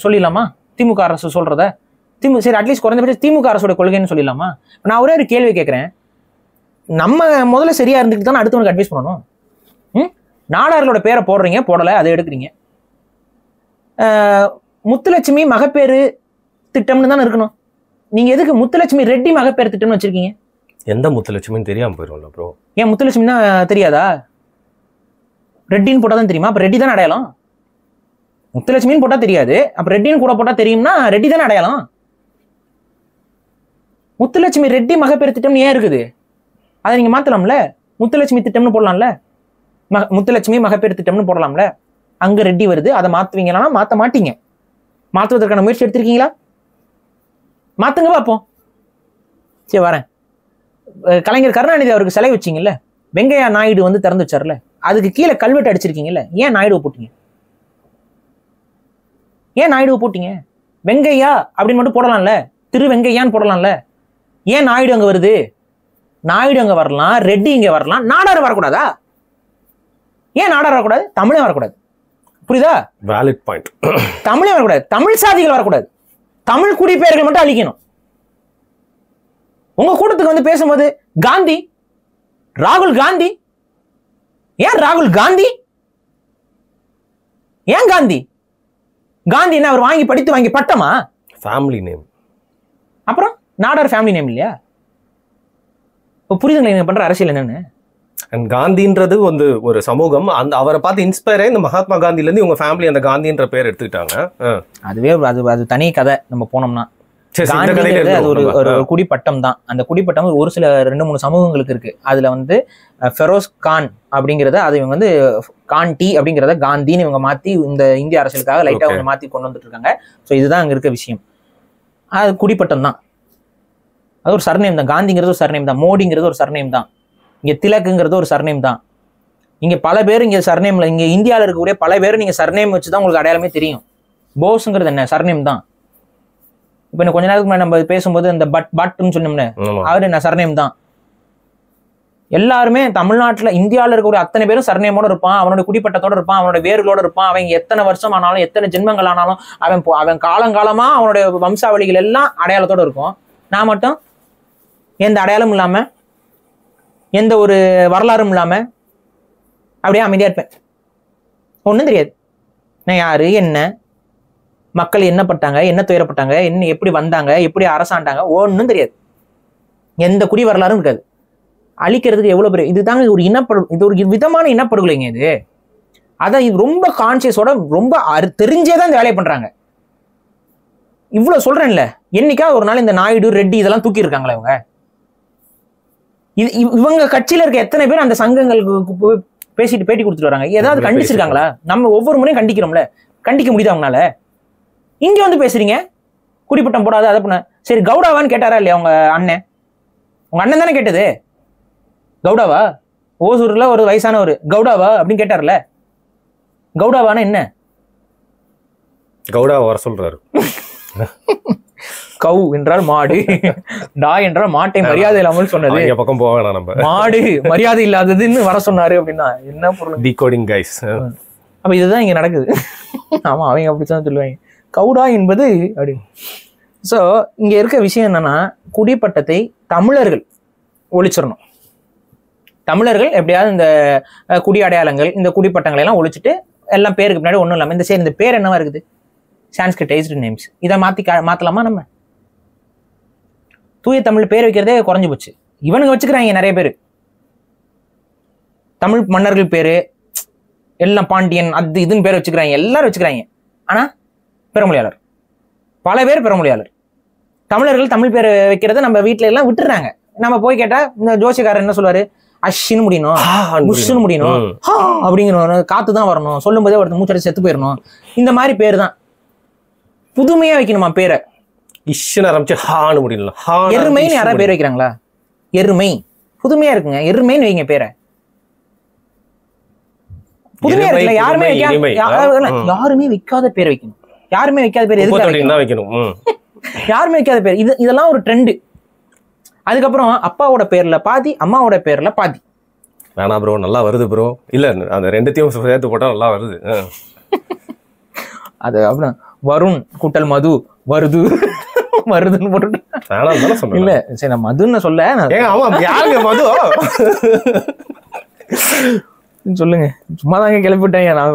சொல்லிடலாமா? திமுக அரசு சொல்றத சரி, அட்லீஸ்ட் குறைந்தபட்சம் திமுக அரசுடைய கொள்கைன்னு சொல்லிடலாமா? நான் ஒரே ஒரு கேள்வி கேட்கிறேன். நம்ம முதல்ல சரியா இருந்துட்டு தானே அடுத்தவனுக்கு அட்வைஸ் பண்ணணும். நாடார்களோட பேரை போடுறீங்க, போடலை, அதை எடுக்கிறீங்க. முத்துலட்சுமி மகப்பேறு திட்டம்னு தானே இருக்கணும். நீங்க எதுக்கு முத்துலட்சுமி ரெட்டி மகப்பேறு திட்டம்னு வச்சிருக்கீங்க? எந்த முத்துலட்சுமின்னு தெரியாம போயிடும்ல ப்ரோ. ஏன் முத்துலட்சுமின்னா தெரியாதா? ரெட்டின்னு போட்டா தான் தெரியுமா? அப்ப ரெட்டி தானே அடையாளம். முத்துலட்சுமின்னு போட்டா தெரியாது, அப்ப ரெட்டின்னு கூட போட்டா தெரியும்னா ரெட்டி தானே அடையாளம். முத்துலட்சுமி ரெட்டி மகப்பேறு திட்டம்னு ஏன் இருக்குது? அதை நீங்க மாத்தலாம்ல. முத்துலட்சுமி திட்டம்னு போடலாம்ல, முத்துலட்சுமி மகப்பேறு திட்டம்னு போடலாம்ல. அங்க ரெட்டி வருது, அதை மாத்துவீங்களா? மாத்த மாட்டீங்க. மாத்துவதற்கான முயற்சி எடுத்திருக்கீங்களா? மாத்துங்க பார்ப்போம். சரி, வரேன். கலைஞர் கருணாநிதி அவருக்கு சிலை வச்சிங்கல்ல, வெங்கையா நாயுடு வந்து திறந்து வச்சார்ல, அதுக்கு கீழே கல்வெட்டு அடிச்சிருக்கீங்கல்ல, ஏன் நாயுடுவை போட்டீங்க? ஏன் நாயுடுவை போட்டீங்க? வெங்கையா அப்படின்னு மட்டும் போடலாம்ல, திரு வெங்கையான்னு போடலாம்ல. ஏன் நாயுடு அங்க வருது? நாயுடு அங்க வரலாம், ரெட்டி இங்க வரலாம், நாடார் வரக்கூடாதா? ஏன் நாடார் வரக்கூடாது? தமிழே வரக்கூடாது. புரியுதா? Valid point. தமிழே வரக்கூடாது, தமிழ் சாதிகள் வரக்கூடாது, தமிழ் குடிப்பெயர்கள் மட்டும் அழிக்கணும். உங்க கூட்டத்துக்கு வந்து பேசும்போது காந்தி, ராகுல் காந்தி, ஏன் ராகுல் காந்தி? ஏன் காந்தி? காந்தின்னா அவர் வாங்கி படித்து வாங்கி பட்டமா? Family name. அப்புறம் நாடார் ஃபேமிலி நேம் இல்லையா? புரியுதுங்களா நீங்க பண்ற அரசியல் என்னன்னு? அண்ட் காந்தின்றது வந்து ஒரு சமூகம், அந்த அவரை பார்த்து இன்ஸ்பயர் ஆகி இந்த மகாத்மா காந்தில இருந்து உங்க ஃபேமிலி அந்த காந்தின்ற பேர் எடுத்துக்கிட்டாங்க. அதுவே அது தனி கதை. நம்ம போனோம்னா அது ஒரு குடிப்பட்டம் தான். அந்த குடிப்பட்டம் ஒரு சில 2-3 சமூகங்களுக்கு இருக்கு. அதுல வந்து ஃபெரோஸ் கான் அப்படிங்கிறத அது இவங்க வந்து கான் டி அப்படிங்கிறத காந்தின்னு இவங்க மாத்தி இந்த இந்திய அரசியலுக்காக லைட்டா கொஞ்சம் மாத்தி கொண்டு வந்துட்டு இருக்காங்க. ஸோ இதுதான் அங்க இருக்க விஷயம். அது குடிப்பட்டம் தான், அது ஒரு சர்நேம் தான். காந்திங்கிறது ஒரு சர்நேம் தான், மோடிங்கிறது ஒரு சர்நேம் தான், இங்க திலக்குங்கிறது ஒரு சர்நேம் தான். இங்க பல பேர் இங்க சர்நேம்ல, இங்க இந்தியாவில் இருக்கக்கூடிய பல பேர் நீங்க சர்நேம் வச்சுதான் உங்களுக்கு அடையாளமே தெரியும். போஸ்ங்கிறது என்ன? சர்நேம் தான். இப்ப கொஞ்ச நேரத்துக்கு முன்னாடி நம்ம பேசும்போது இந்த பட்னு சொன்னோம்ல, அவரு என்ன சர்நேம் தான். எல்லாருமே தமிழ்நாட்டுல இந்தியாவில் இருக்கக்கூடிய அத்தனை பேரும் சர்நேமோட இருப்பான், அவனோட குடிப்பட்டத்தோட இருப்பான், அவனோட வேர்களோட இருப்பான். அவன் எத்தனை வருஷம் ஆனாலும் எத்தனை ஜென்மங்கள் ஆனாலும் அவன் காலங்காலமா அவனுடைய வம்சாவளிகள் எல்லாம் அடையாளத்தோட இருக்கும். நான் மட்டும் எந்த அடையாளமும் இல்லாம எந்த ஒரு வரலாறும் இல்லாம அப்படியே அமைதியா இருப்பேன். ஒன்றும் தெரியாது நான் யாரு, என்ன மக்கள் என்ன பட்டாங்க, என்ன துயரப்பட்டாங்க, என்ன எப்படி வந்தாங்க, எப்படி அரசாண்டாங்க, ஒன்றும் தெரியாது. எந்த குடி வரலாறும் இருக்காது. அழிக்கிறதுக்கு எவ்வளவு பேர். இதுதாங்க ஒரு இது ஒரு விதமான இனப்படுகொலைங்க இது. அதை இது ரொம்ப கான்சியஸோட ரொம்ப தெரிஞ்சேதான் இந்த வேலையை பண்றாங்க. இவ்வளவு சொல்றேன்ல, என்னைக்கா ஒரு நாள் இந்த நாயுடு ரெட்டி இதெல்லாம் தூக்கி இருக்காங்களா இவங்க? இவங்க கட்சியில இருக்க எத்தனை பேர் அந்த சங்கங்களுக்கு பேசிட்டு பேட்டி கொடுத்துட்டு வராங்க? ஏதாவது கண்டிச்சிருக்காங்களா? நம்ம ஒவ்வொரு முறையும் கண்டிக்கிறோம்ல, கண்டிக்க முடியுது அவங்களால? இங்க வந்து பேசுறீங்க குடிப்பட்டம் போடாது அதை பண்ண. சரி, கவுடாவான்னு கேட்டாரா இல்லையா உங்க அண்ணன்? உங்க அண்ணன் தானே கேட்டது. கவுடாவா? ஓசூர்ல ஒரு வயசானவர் கவுடாவா அப்படின்னு கேட்டார்ல. கவுடாவான என்ன? கவுடா வர சொல்றாரு. கவு என்றால் மாடு, டா என்றால் மாட்டை மரியாதை இல்லாமல் சொன்னது. பக்கம் போக வேணாம், நம்ம மாடு மரியாதை இல்லாததுன்னு வர சொன்னாரு அப்படின்னா என்ன பொருள்? Decoding guys. அப்ப இதுதான் இங்க நடக்குது. ஆமா, அவங்க அப்படித்தான் சொல்லுவாங்க, கவுடா என்பது அப்படி. ஸோ இங்க இருக்க விஷயம் என்னன்னா, குடிப்பட்டத்தை தமிழர்கள் ஒழிச்சிடணும். தமிழர்கள் எப்படியாவது இந்த குடி அடையாளங்கள், இந்த குடிப்பட்டங்களை எல்லாம் ஒழிச்சிட்டு எல்லாம் பேருக்கு பின்னாடி ஒன்றும் இல்லாமல் இந்த பேர் என்னவா இருக்குது, சான்ஸ்கிரிட்டைஸ்டு நேம்ஸ், இதை மாற்றலாமா? நம்ம தூய தமிழ் பேர் வைக்கிறதே குறைஞ்சு போச்சு. இவனுங்க வச்சுக்கிறாங்க நிறைய பேர் தமிழ் மன்னர்கள் பேரு எல்லாம் பாண்டியன் அது இதுன்னு பேர் வச்சுக்கிறாங்க, எல்லாரும் வச்சுக்கிறாங்க. ஆனா பெருமொழியாளர், பல பேர் பெருமொழியாளர். தமிழர்கள் தமிழ் பேர் வைக்கிறத நம்ம வீட்டுல எல்லாம் விட்டுறாங்க. நம்ம போய் கேட்டா இந்த ஜோசியக்காரர் என்ன சொல்லுவாரு, அஷ்ன்னு முடியணும், முஷ்ன்னு முடியணும், அப்படிங்கிற காத்து தான் வரணும், சொல்லும் போதே ஒருத்தர் மூச்சடி செத்து போயிடணும். இந்த மாதிரி பேர் தான் புதுமையா வைக்கணுமா பேரை. இஷ்ன்னு ஆரம்பிச்சு ஹான்னு முடியல. எருமைன்னு யாராவது பேர் வைக்கிறாங்களா? எருமை புதுமையா இருக்குங்க, எருமைன்னு வைங்க பேரை. புதுமையா இருக்குல்ல, யாருமே வைக்காத பேர் வைக்கணும். யாருமே வைக்காத பேர் எதுக்கு வைக்கணும்? யாருமே வைக்காத பேர், இதெல்லாம் ஒரு ட்ரெண்ட். அதுக்கப்புறம் அப்பாவோட பேர்ல பாதி, அம்மாவோட பேர்ல பாதி. வேணா ப்ரோ, நல்லா வருது ப்ரோ. இல்ல அந்த ரெண்டுத்தையும் சேர்த்து போட்டா நல்லா வருது. அது அப்புறம் வருண் கூட்டல் மது வருது வருதுன்னு போட்டு இல்ல சரி, நான் மதுன்னு சொல்ல மது சொல்லுங்க, சும்மாதாங்க கிளப்பிட்டேன். நான்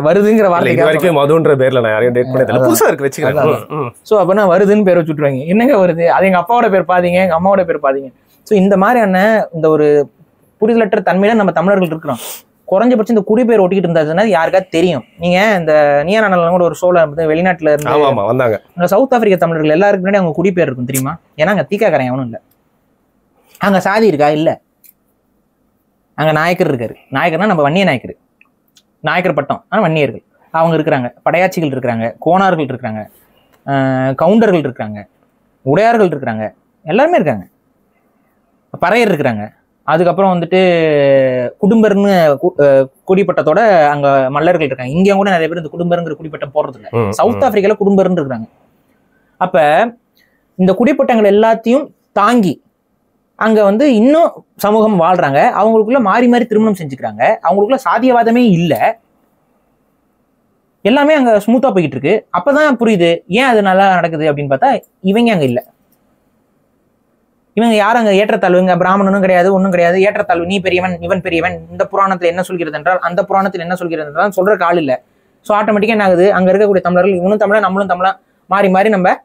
வருதுங்கிற வார்த்தை வரைக்கும் மதுன்ற பேர்ல நான் யாரையும் டேட் பண்ணல, புதுசா இருக்கு வச்சுக்கிறேன். சோ அப்ப நான் வருதுன்னு பேர் வச்சுட்டுருவாங்க. என்னங்க வருது, அது எங்க அப்பாவோட பேர் பாத்தீங்க, எங்க அம்மாவோட பேர் பாத்தீங்க. சோ இந்த மாதிரியான இந்த ஒரு புரிதலற்ற தன்மையில நம்ம தமிழர்கள் இருக்கிறோம். குறைஞ்சபட்சம் இந்த குடிபெயர் ஒட்டிக்கிட்டு இருந்தாச்சுன்னா யாருக்காவது தெரியும். நீங்க இந்த நீயா நானெல்லாம் கூட ஒரு ஷோல வெளிநாட்டுல இருந்து வந்தாங்க, அங்க சவுத் ஆப்பிரிக்கா தமிழர்கள் எல்லாருக்கு முன்னாடி அவங்க குடிபெயர் இருக்கும் தெரியுமா? ஏன்னா அங்க தீக்காக்காரன் எவனும் இல்லை, அங்க சாதி இருக்கா இல்ல, அங்க நாயக்கர் இருக்காரு. நாயக்கர்னா நம்ம வன்னிய நாயக்கர், நாயக்கர் பட்டம், ஆனால் வன்னியர்கள் அவங்க இருக்கிறாங்க, படையாட்சிகள் இருக்கிறாங்க, கோணார்கள் இருக்கிறாங்க, கவுண்டர்கள் இருக்கிறாங்க, உடையார்கள் இருக்கிறாங்க, எல்லாருமே இருக்காங்க, பறையர் இருக்கிறாங்க. அதுக்கப்புறம் வந்துட்டு குடும்பர்னு குடிப்பட்டத்தோட அங்க மல்லர்கள் இருக்காங்க. இங்க கூட நிறைய பேர் இந்த குடும்பருங்கிற குடிப்பட்டம் போடுறது இல்லை. சவுத் ஆப்பிரிக்கால குடும்பர்னு இருக்கிறாங்க. அப்ப இந்த குடிப்பட்டங்கள் எல்லாத்தையும் தாங்கி அங்க வந்து இன்னும் சமூகம் வாழ்றாங்க. அவங்களுக்குள்ள மாறி மாறி திருமணம் செஞ்சுக்கிறாங்க. அவங்களுக்குள்ள சாதியவாதமே இல்லை, எல்லாமே அங்க ஸ்மூத்தா போய்கிட்டு இருக்கு. அப்பதான் புரியுது ஏன் அது நல்லா நடக்குது அப்படின்னு பார்த்தா, இவங்க அங்க இல்லை. இவங்க யாரும் அங்க ஏற்றத்தாழ்வுங்க, பிராமணனும் கிடையாது, ஒன்றும் கிடையாது. ஏற்றத்தாழ்வு, நீ பெரியவன் இவன் பெரியவன், இந்த புராணத்துல என்ன சொல்கிறது என்றால் அந்த புராணத்தில் என்ன சொல்கிறது என்றால் சொல்றதுக்கு ஆள் இல்லை. ஸோ ஆட்டோமேட்டிக்கா என்ன ஆகுது, அங்க இருக்கக்கூடிய தமிழர்கள் இவனும் தமிழன் நம்மளும் தமிழா மாறி மாறி நம்ம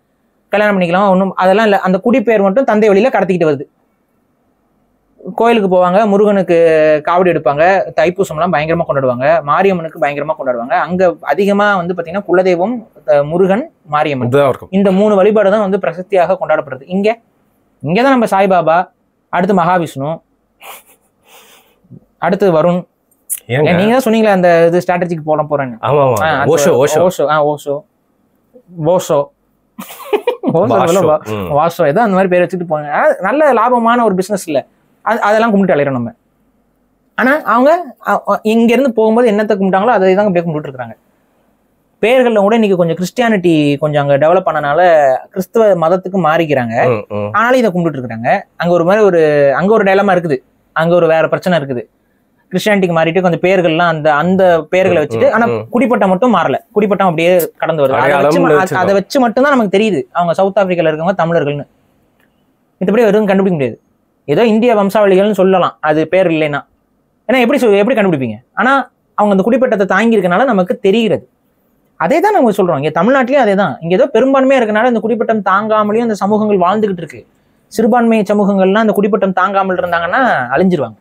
கல்யாணம் பண்ணிக்கலாம். ஒன்றும் அதெல்லாம் இல்லை. அந்த குடிப்பெயர் மட்டும் தந்தை வழியில கடத்திக்கிட்டு வருது. கோயிலுக்கு போவாங்க, முருகனுக்கு காவடி எடுப்பாங்க, தைப்பூசம்லாம் பயங்கரமா கொண்டாடுவாங்க, மாரியம்மனுக்கு பயங்கரமா கொண்டாடுவாங்க. அங்க அதிகமா வந்து பாத்தீங்கன்னா குலதெய்வம் முருகன், மாரியம்மன், இந்த 3 வழிபாடு தான் வந்து பிரசித்தியாக கொண்டாடப்படுறது. இங்கதான் நம்ம சாய்பாபா, அடுத்து மகாவிஷ்ணு, அடுத்து வருண். நீங்க தான் சொன்னீங்களா அந்த இது ஸ்ட்ராட்டஜிக்கு போறேன்னு. வாஷோ ஏதோ அந்த மாதிரி பேர் வச்சுட்டு போங்க. நல்ல லாபமான ஒரு பிசினஸ் இல்ல, அதெல்லாம் கும்பிட்டு அலையிறோம் நம்ம. ஆனா அவங்க இங்க இருந்து போகும்போது என்னத்தை கும்பிட்டாங்களோ அதை தான் அப்படியே கும்பிட்டு இருக்காங்க. பேர்கள்ல கூட இன்னைக்கு கொஞ்சம் கிறிஸ்டியானிட்டி கொஞ்சம் அங்க டெவலப் பண்ணனால கிறிஸ்துவ மதத்துக்கு மாறிக்கிறாங்க. ஆனாலும் இதை கும்பிட்டு இருக்காங்க. அங்க ஒரு மாதிரி அங்க ஒரு டைலமா இருக்குது, அங்க ஒரு வேற பிரச்சனை இருக்குது. கிறிஸ்டியானிட்டிக்கு மாறிட்டு கொஞ்சம் பேர்கள்லாம் அந்த பேர்களை வச்சுட்டு, ஆனா குடிப்பட்டம் மட்டும் மாறல, குடிப்பட்டம் அப்படியே கடந்து வருது. அதை வச்சு மட்டும்தான் நமக்கு தெரியுது அவங்க சவுத் ஆப்பிரிக்கால இருக்கவங்க தமிழர்கள்னு. மத்தபடி எதுவும் கண்டுபிடிக்க முடியாது. ஏதோ இந்திய வம்சாவளிகள்னு சொல்லலாம் அது பேர் இல்லைன்னா. ஏன்னா எப்படி கண்டுபிடிப்பீங்க? ஆனா அவங்க அந்த குடிப்பட்டத்தை தாங்கி இருக்கனால நமக்கு தெரிகிறது. அதே தான் நம்ம சொல்றோம். இங்க தமிழ்நாட்டிலயும் அதே தான். இங்க ஏதோ பெரும்பான்மையா இருக்கனால இந்த குடிப்பட்டம் தாங்காமலையும் அந்த சமூகங்கள் வாழ்ந்துகிட்டு இருக்கு. சிறுபான்மை சமூகங்கள்லாம் அந்த குடிப்பட்டம் தாங்காமல் இருந்தாங்கன்னா அழிஞ்சிருவாங்க.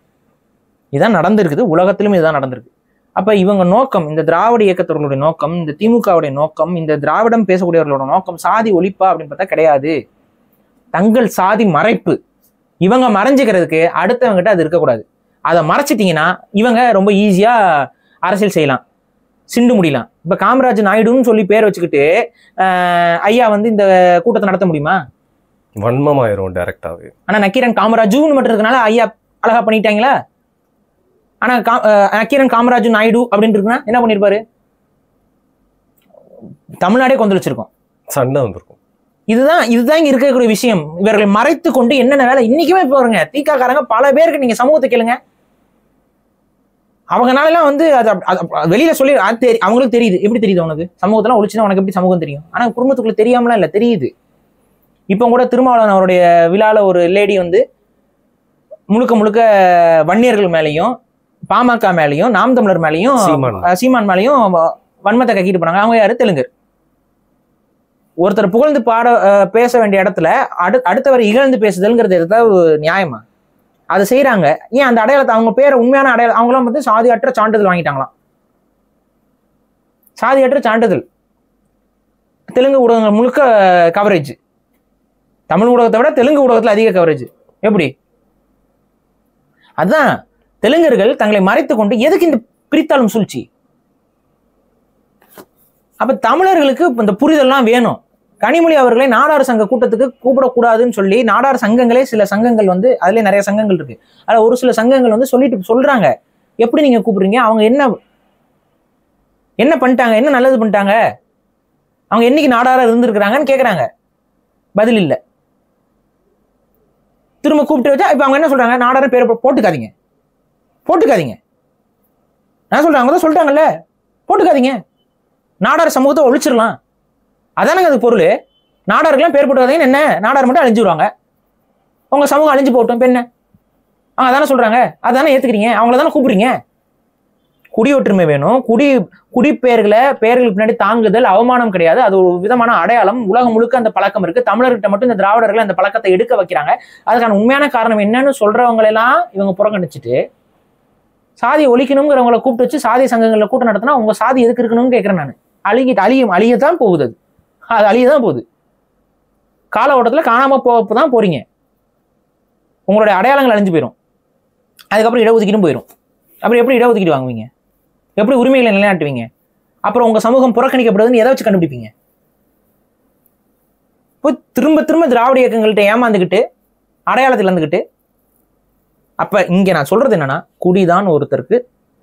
இதுதான் நடந்திருக்குது, உலகத்திலும் இதுதான் நடந்திருக்கு. அப்ப இவங்க நோக்கம், இந்த திராவிட இயக்கத்தவர்களுடைய நோக்கம், இந்த திமுகவுடைய நோக்கம், இந்த திராவிடம் பேசக்கூடியவர்களோட நோக்கம் சாதி ஒழிப்பா அப்படின்னு பார்த்தா கிடையாது. தங்கள் சாதி மறைப்பு. இவங்க மறைஞ்சுக்கிறதுக்கு அடுத்தவங்கிட்ட அது இருக்கக்கூடாது. அதை மறைச்சிட்டீங்கன்னா இவங்க ரொம்ப ஈஸியா அரசியல் செய்யலாம், சிண்டு முடியலாம். இப்ப காமராஜ் நாயுடுன்னு சொல்லி பேர் வச்சுக்கிட்டு ஐயா வந்து இந்த கூட்டத்தை நடத்த முடியுமா? வன்மமாயிரும் டைரக்டாவே. ஆனா நக்கீரன் காமராஜுன்னு மட்டும் இருக்கனால ஐயா அழகா பண்ணிட்டாங்களா? ஆனா நக்கீரன் காமராஜு நாயுடு அப்படின்னு இருக்குன்னா என்ன பண்ணிருப்பாரு? தமிழ்நாடே கொந்தளிச்சிருக்கும், சண்டை வந்திருக்கும். இதுதான் இங்க இருக்கக்கூடிய விஷயம். இவர்களை மறைத்து கொண்டு என்னென்ன வேலை இன்னைக்குமே பாருங்க. தீக்காக்காரங்க பல பேருக்கு நீங்க சமூகத்தை கேளுங்க, அவங்கனாலாம் வந்து அது வெளியில சொல்லி அவங்களுக்கு தெரியுது. எப்படி தெரியுது உனக்கு? சமூகத்தெல்லாம் ஒழிச்சுன்னா உனக்கு எப்படி சமூகம் தெரியும்? ஆனா குடும்பத்துக்குள்ள தெரியாமலாம் இல்ல, தெரியுது. இப்போ கூட திருமாவளவன் அவருடைய விழால ஒரு லேடி வந்து முழுக்க முழுக்க வன்னியர்கள் மேலேயும் பாமக மேலேயும் நாம் தமிழர் மேலேயும் சீமான் மேலேயும் வன்மத்தை கக்கிட்டு போனாங்க. அவங்க யாரு? தெலுங்கர். ஒருத்தர் புகழ்ந்து பேச வேண்டிய இடத்துல அடுத்தவர் இகழ்ந்து பேசுதல்ங்கிறது ஏதாவது நியாயமா? அதை செய்யறாங்க. ஏன் அந்த அடையாளத்தை அவங்க பேரை உண்மையான அடையாளம் அவங்களாம் வந்து சாதியற்ற சான்றிதழ் வாங்கிட்டாங்களாம். சாதியற்ற சான்றிதழ் தெலுங்கு ஊடகங்கள் முழுக்க கவரேஜ். தமிழ் ஊடகத்தை விட தெலுங்கு ஊடகத்தில் அதிக கவரேஜ். எப்படி? அதுதான் தெலுங்கர்கள் தங்களை மறைத்து கொண்டு எதுக்கு இந்த பிரித்தாளும் சூழ்ச்சி? அப்ப தமிழர்களுக்கு இந்த புரிதல்லாம் வேணும். கனிமொழி அவர்களை நாடார் சங்க கூட்டத்துக்கு கூப்பிடக்கூடாதுன்னு சொல்லி நாடார் சங்கங்களே சில சங்கங்கள் வந்து அதுல நிறைய சங்கங்கள் இருக்கு. அதுல ஒரு சில சங்கங்கள் வந்து சொல்றாங்க எப்படி நீங்க கூப்பிடுறீங்க? அவங்க என்ன பண்ணிட்டாங்க? என்ன நல்லது பண்ணிட்டாங்க? அவங்க என்னைக்கு நாடாரா இருந்திருக்கிறாங்கன்னு கேட்கறாங்க. பதில் இல்லை. திரும்ப கூப்பிட்டு வச்சா இப்ப அவங்க என்ன சொல்றாங்க? நாடார பேரை போட்டுக்காதீங்க. நான் சொல்றேன், அவங்க தான் சொல்லிட்டாங்கல்ல, போட்டுக்காதீங்க. நாடார் சமூகத்தை ஒழிச்சிடலாம். அதானங்க அது பொருள். நாடாருக்கெல்லாம் பேர் போட்டுக்காதீங்கன்னு என்ன? நாடார் மட்டும் அழிஞ்சுருவாங்க. உங்க சமூகம் அழிஞ்சு போட்டோம். இப்ப என்ன? அதானே சொல்றாங்க. அதானே ஏத்துக்கிறீங்க. அவங்கள தானே கூப்பிடுறீங்க. குடி ஒற்றுமை வேணும். பெயர்களுக்கு பின்னாடி தாங்குதல் அவமானம் கிடையாது. அது ஒரு விதமான அடையாளம். உலகம் முழுக்க அந்த பழக்கம் இருக்கு. தமிழர்கிட்ட மட்டும் இந்த திராவிடர்கள் அந்த பழக்கத்தை எடுக்க வைக்கிறாங்க. அதுக்கான உண்மையான காரணம் என்னன்னு சொல்றவங்களெல்லாம் இவங்க புறக்கணிச்சுட்டு சாதி ஒழிக்கணுங்கிறவங்களை கூப்பிட்டு வச்சு சாதி சங்கங்களை கூட்டம் நடத்தினா உங்க சாதி எதுக்கு இருக்கணும்னு கேட்கிறேன் நான். அழியத்தான் போகுது. அது அழியதான் போகுது. கால ஓட்டத்தில் காணாம போதான் போறீங்க. உங்களுடைய அடையாளங்கள் அழிஞ்சு போயிடும். அதுக்கப்புறம் இடஒதுக்கீடும் போயிடும். அப்புறம் எப்படி இடஒதுக்கீடு வாங்குவீங்க? எப்படி உரிமைகளை நிலைநாட்டுவீங்க? அப்புறம் உங்க சமூகம் புறக்கணிக்கப்படுதுன்னு எதை வச்சு கண்டுபிடிப்பீங்க? போய் திரும்ப திரும்ப திராவிட இயக்கங்கள்ட்ட ஏமாந்துக்கிட்டு அடையாளத்தில் இருந்துக்கிட்டு. அப்ப இங்க நான் சொல்றது என்னன்னா, குடிதான் ஒருத்தருக்கு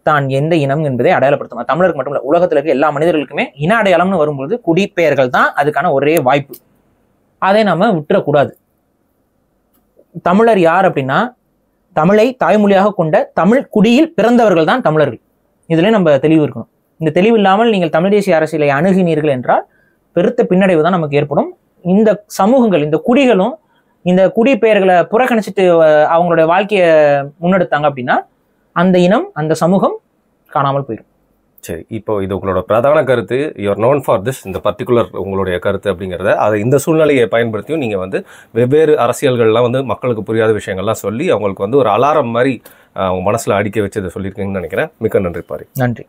தான் எந்த இனம் என்பதை அடையாளப்படுத்தும். தமிழருக்கு மட்டும் இல்ல, உலகத்துல இருக்க எல்லா மனிதர்களுக்குமே இன அடையாளம்னு வரும்போது குடிப்பெயர்கள் தான் அதுக்கான ஒரே வாய்ப்பு. அதை நாம விட்டுறக்கூடாது. தமிழர் யார் அப்படின்னா, தமிழை தாய்மொழியாக கொண்ட தமிழ் குடியில் பிறந்தவர்கள் தான் தமிழர்கள். இதுல நம்ம தெளிவு இருக்கணும். இந்த தெளிவு இல்லாமல் நீங்கள் தமிழ் தேசிய அரசியலை அணுகினீர்கள் என்றால் பெருத்த பின்னடைவு தான் நமக்கு ஏற்படும். இந்த சமூகங்கள், இந்த குடிகளும் இந்த குடிப்பெயர்களை புறக்கணிச்சுட்டு அவங்களுடைய வாழ்க்கையை முன்னெடுத்தாங்க அப்படின்னா அந்த இனம், அந்த சமூகம் காணாமல் போயிடும். சரி, இப்போ இது உங்களோட பிரதான கருத்து. யூஆர் நோன் ஃபார் திஸ், இந்த பர்டிகுலர் உங்களுடைய கருத்து அப்படிங்கிறத அதை இந்த சூழ்நிலையை பயன்படுத்தியும் நீங்கள் வந்து வெவ்வேறு அரசியல்கள்லாம் வந்து மக்களுக்கு புரியாத விஷயங்கள்லாம் சொல்லி அவங்களுக்கு வந்து ஒரு அலாரம் மாதிரி அவங்க மனசில் அடிக்க வச்சு இதை சொல்லியிருக்கீங்கன்னு நினைக்கிறேன். மிக்க நன்றி பாரி. நன்றி.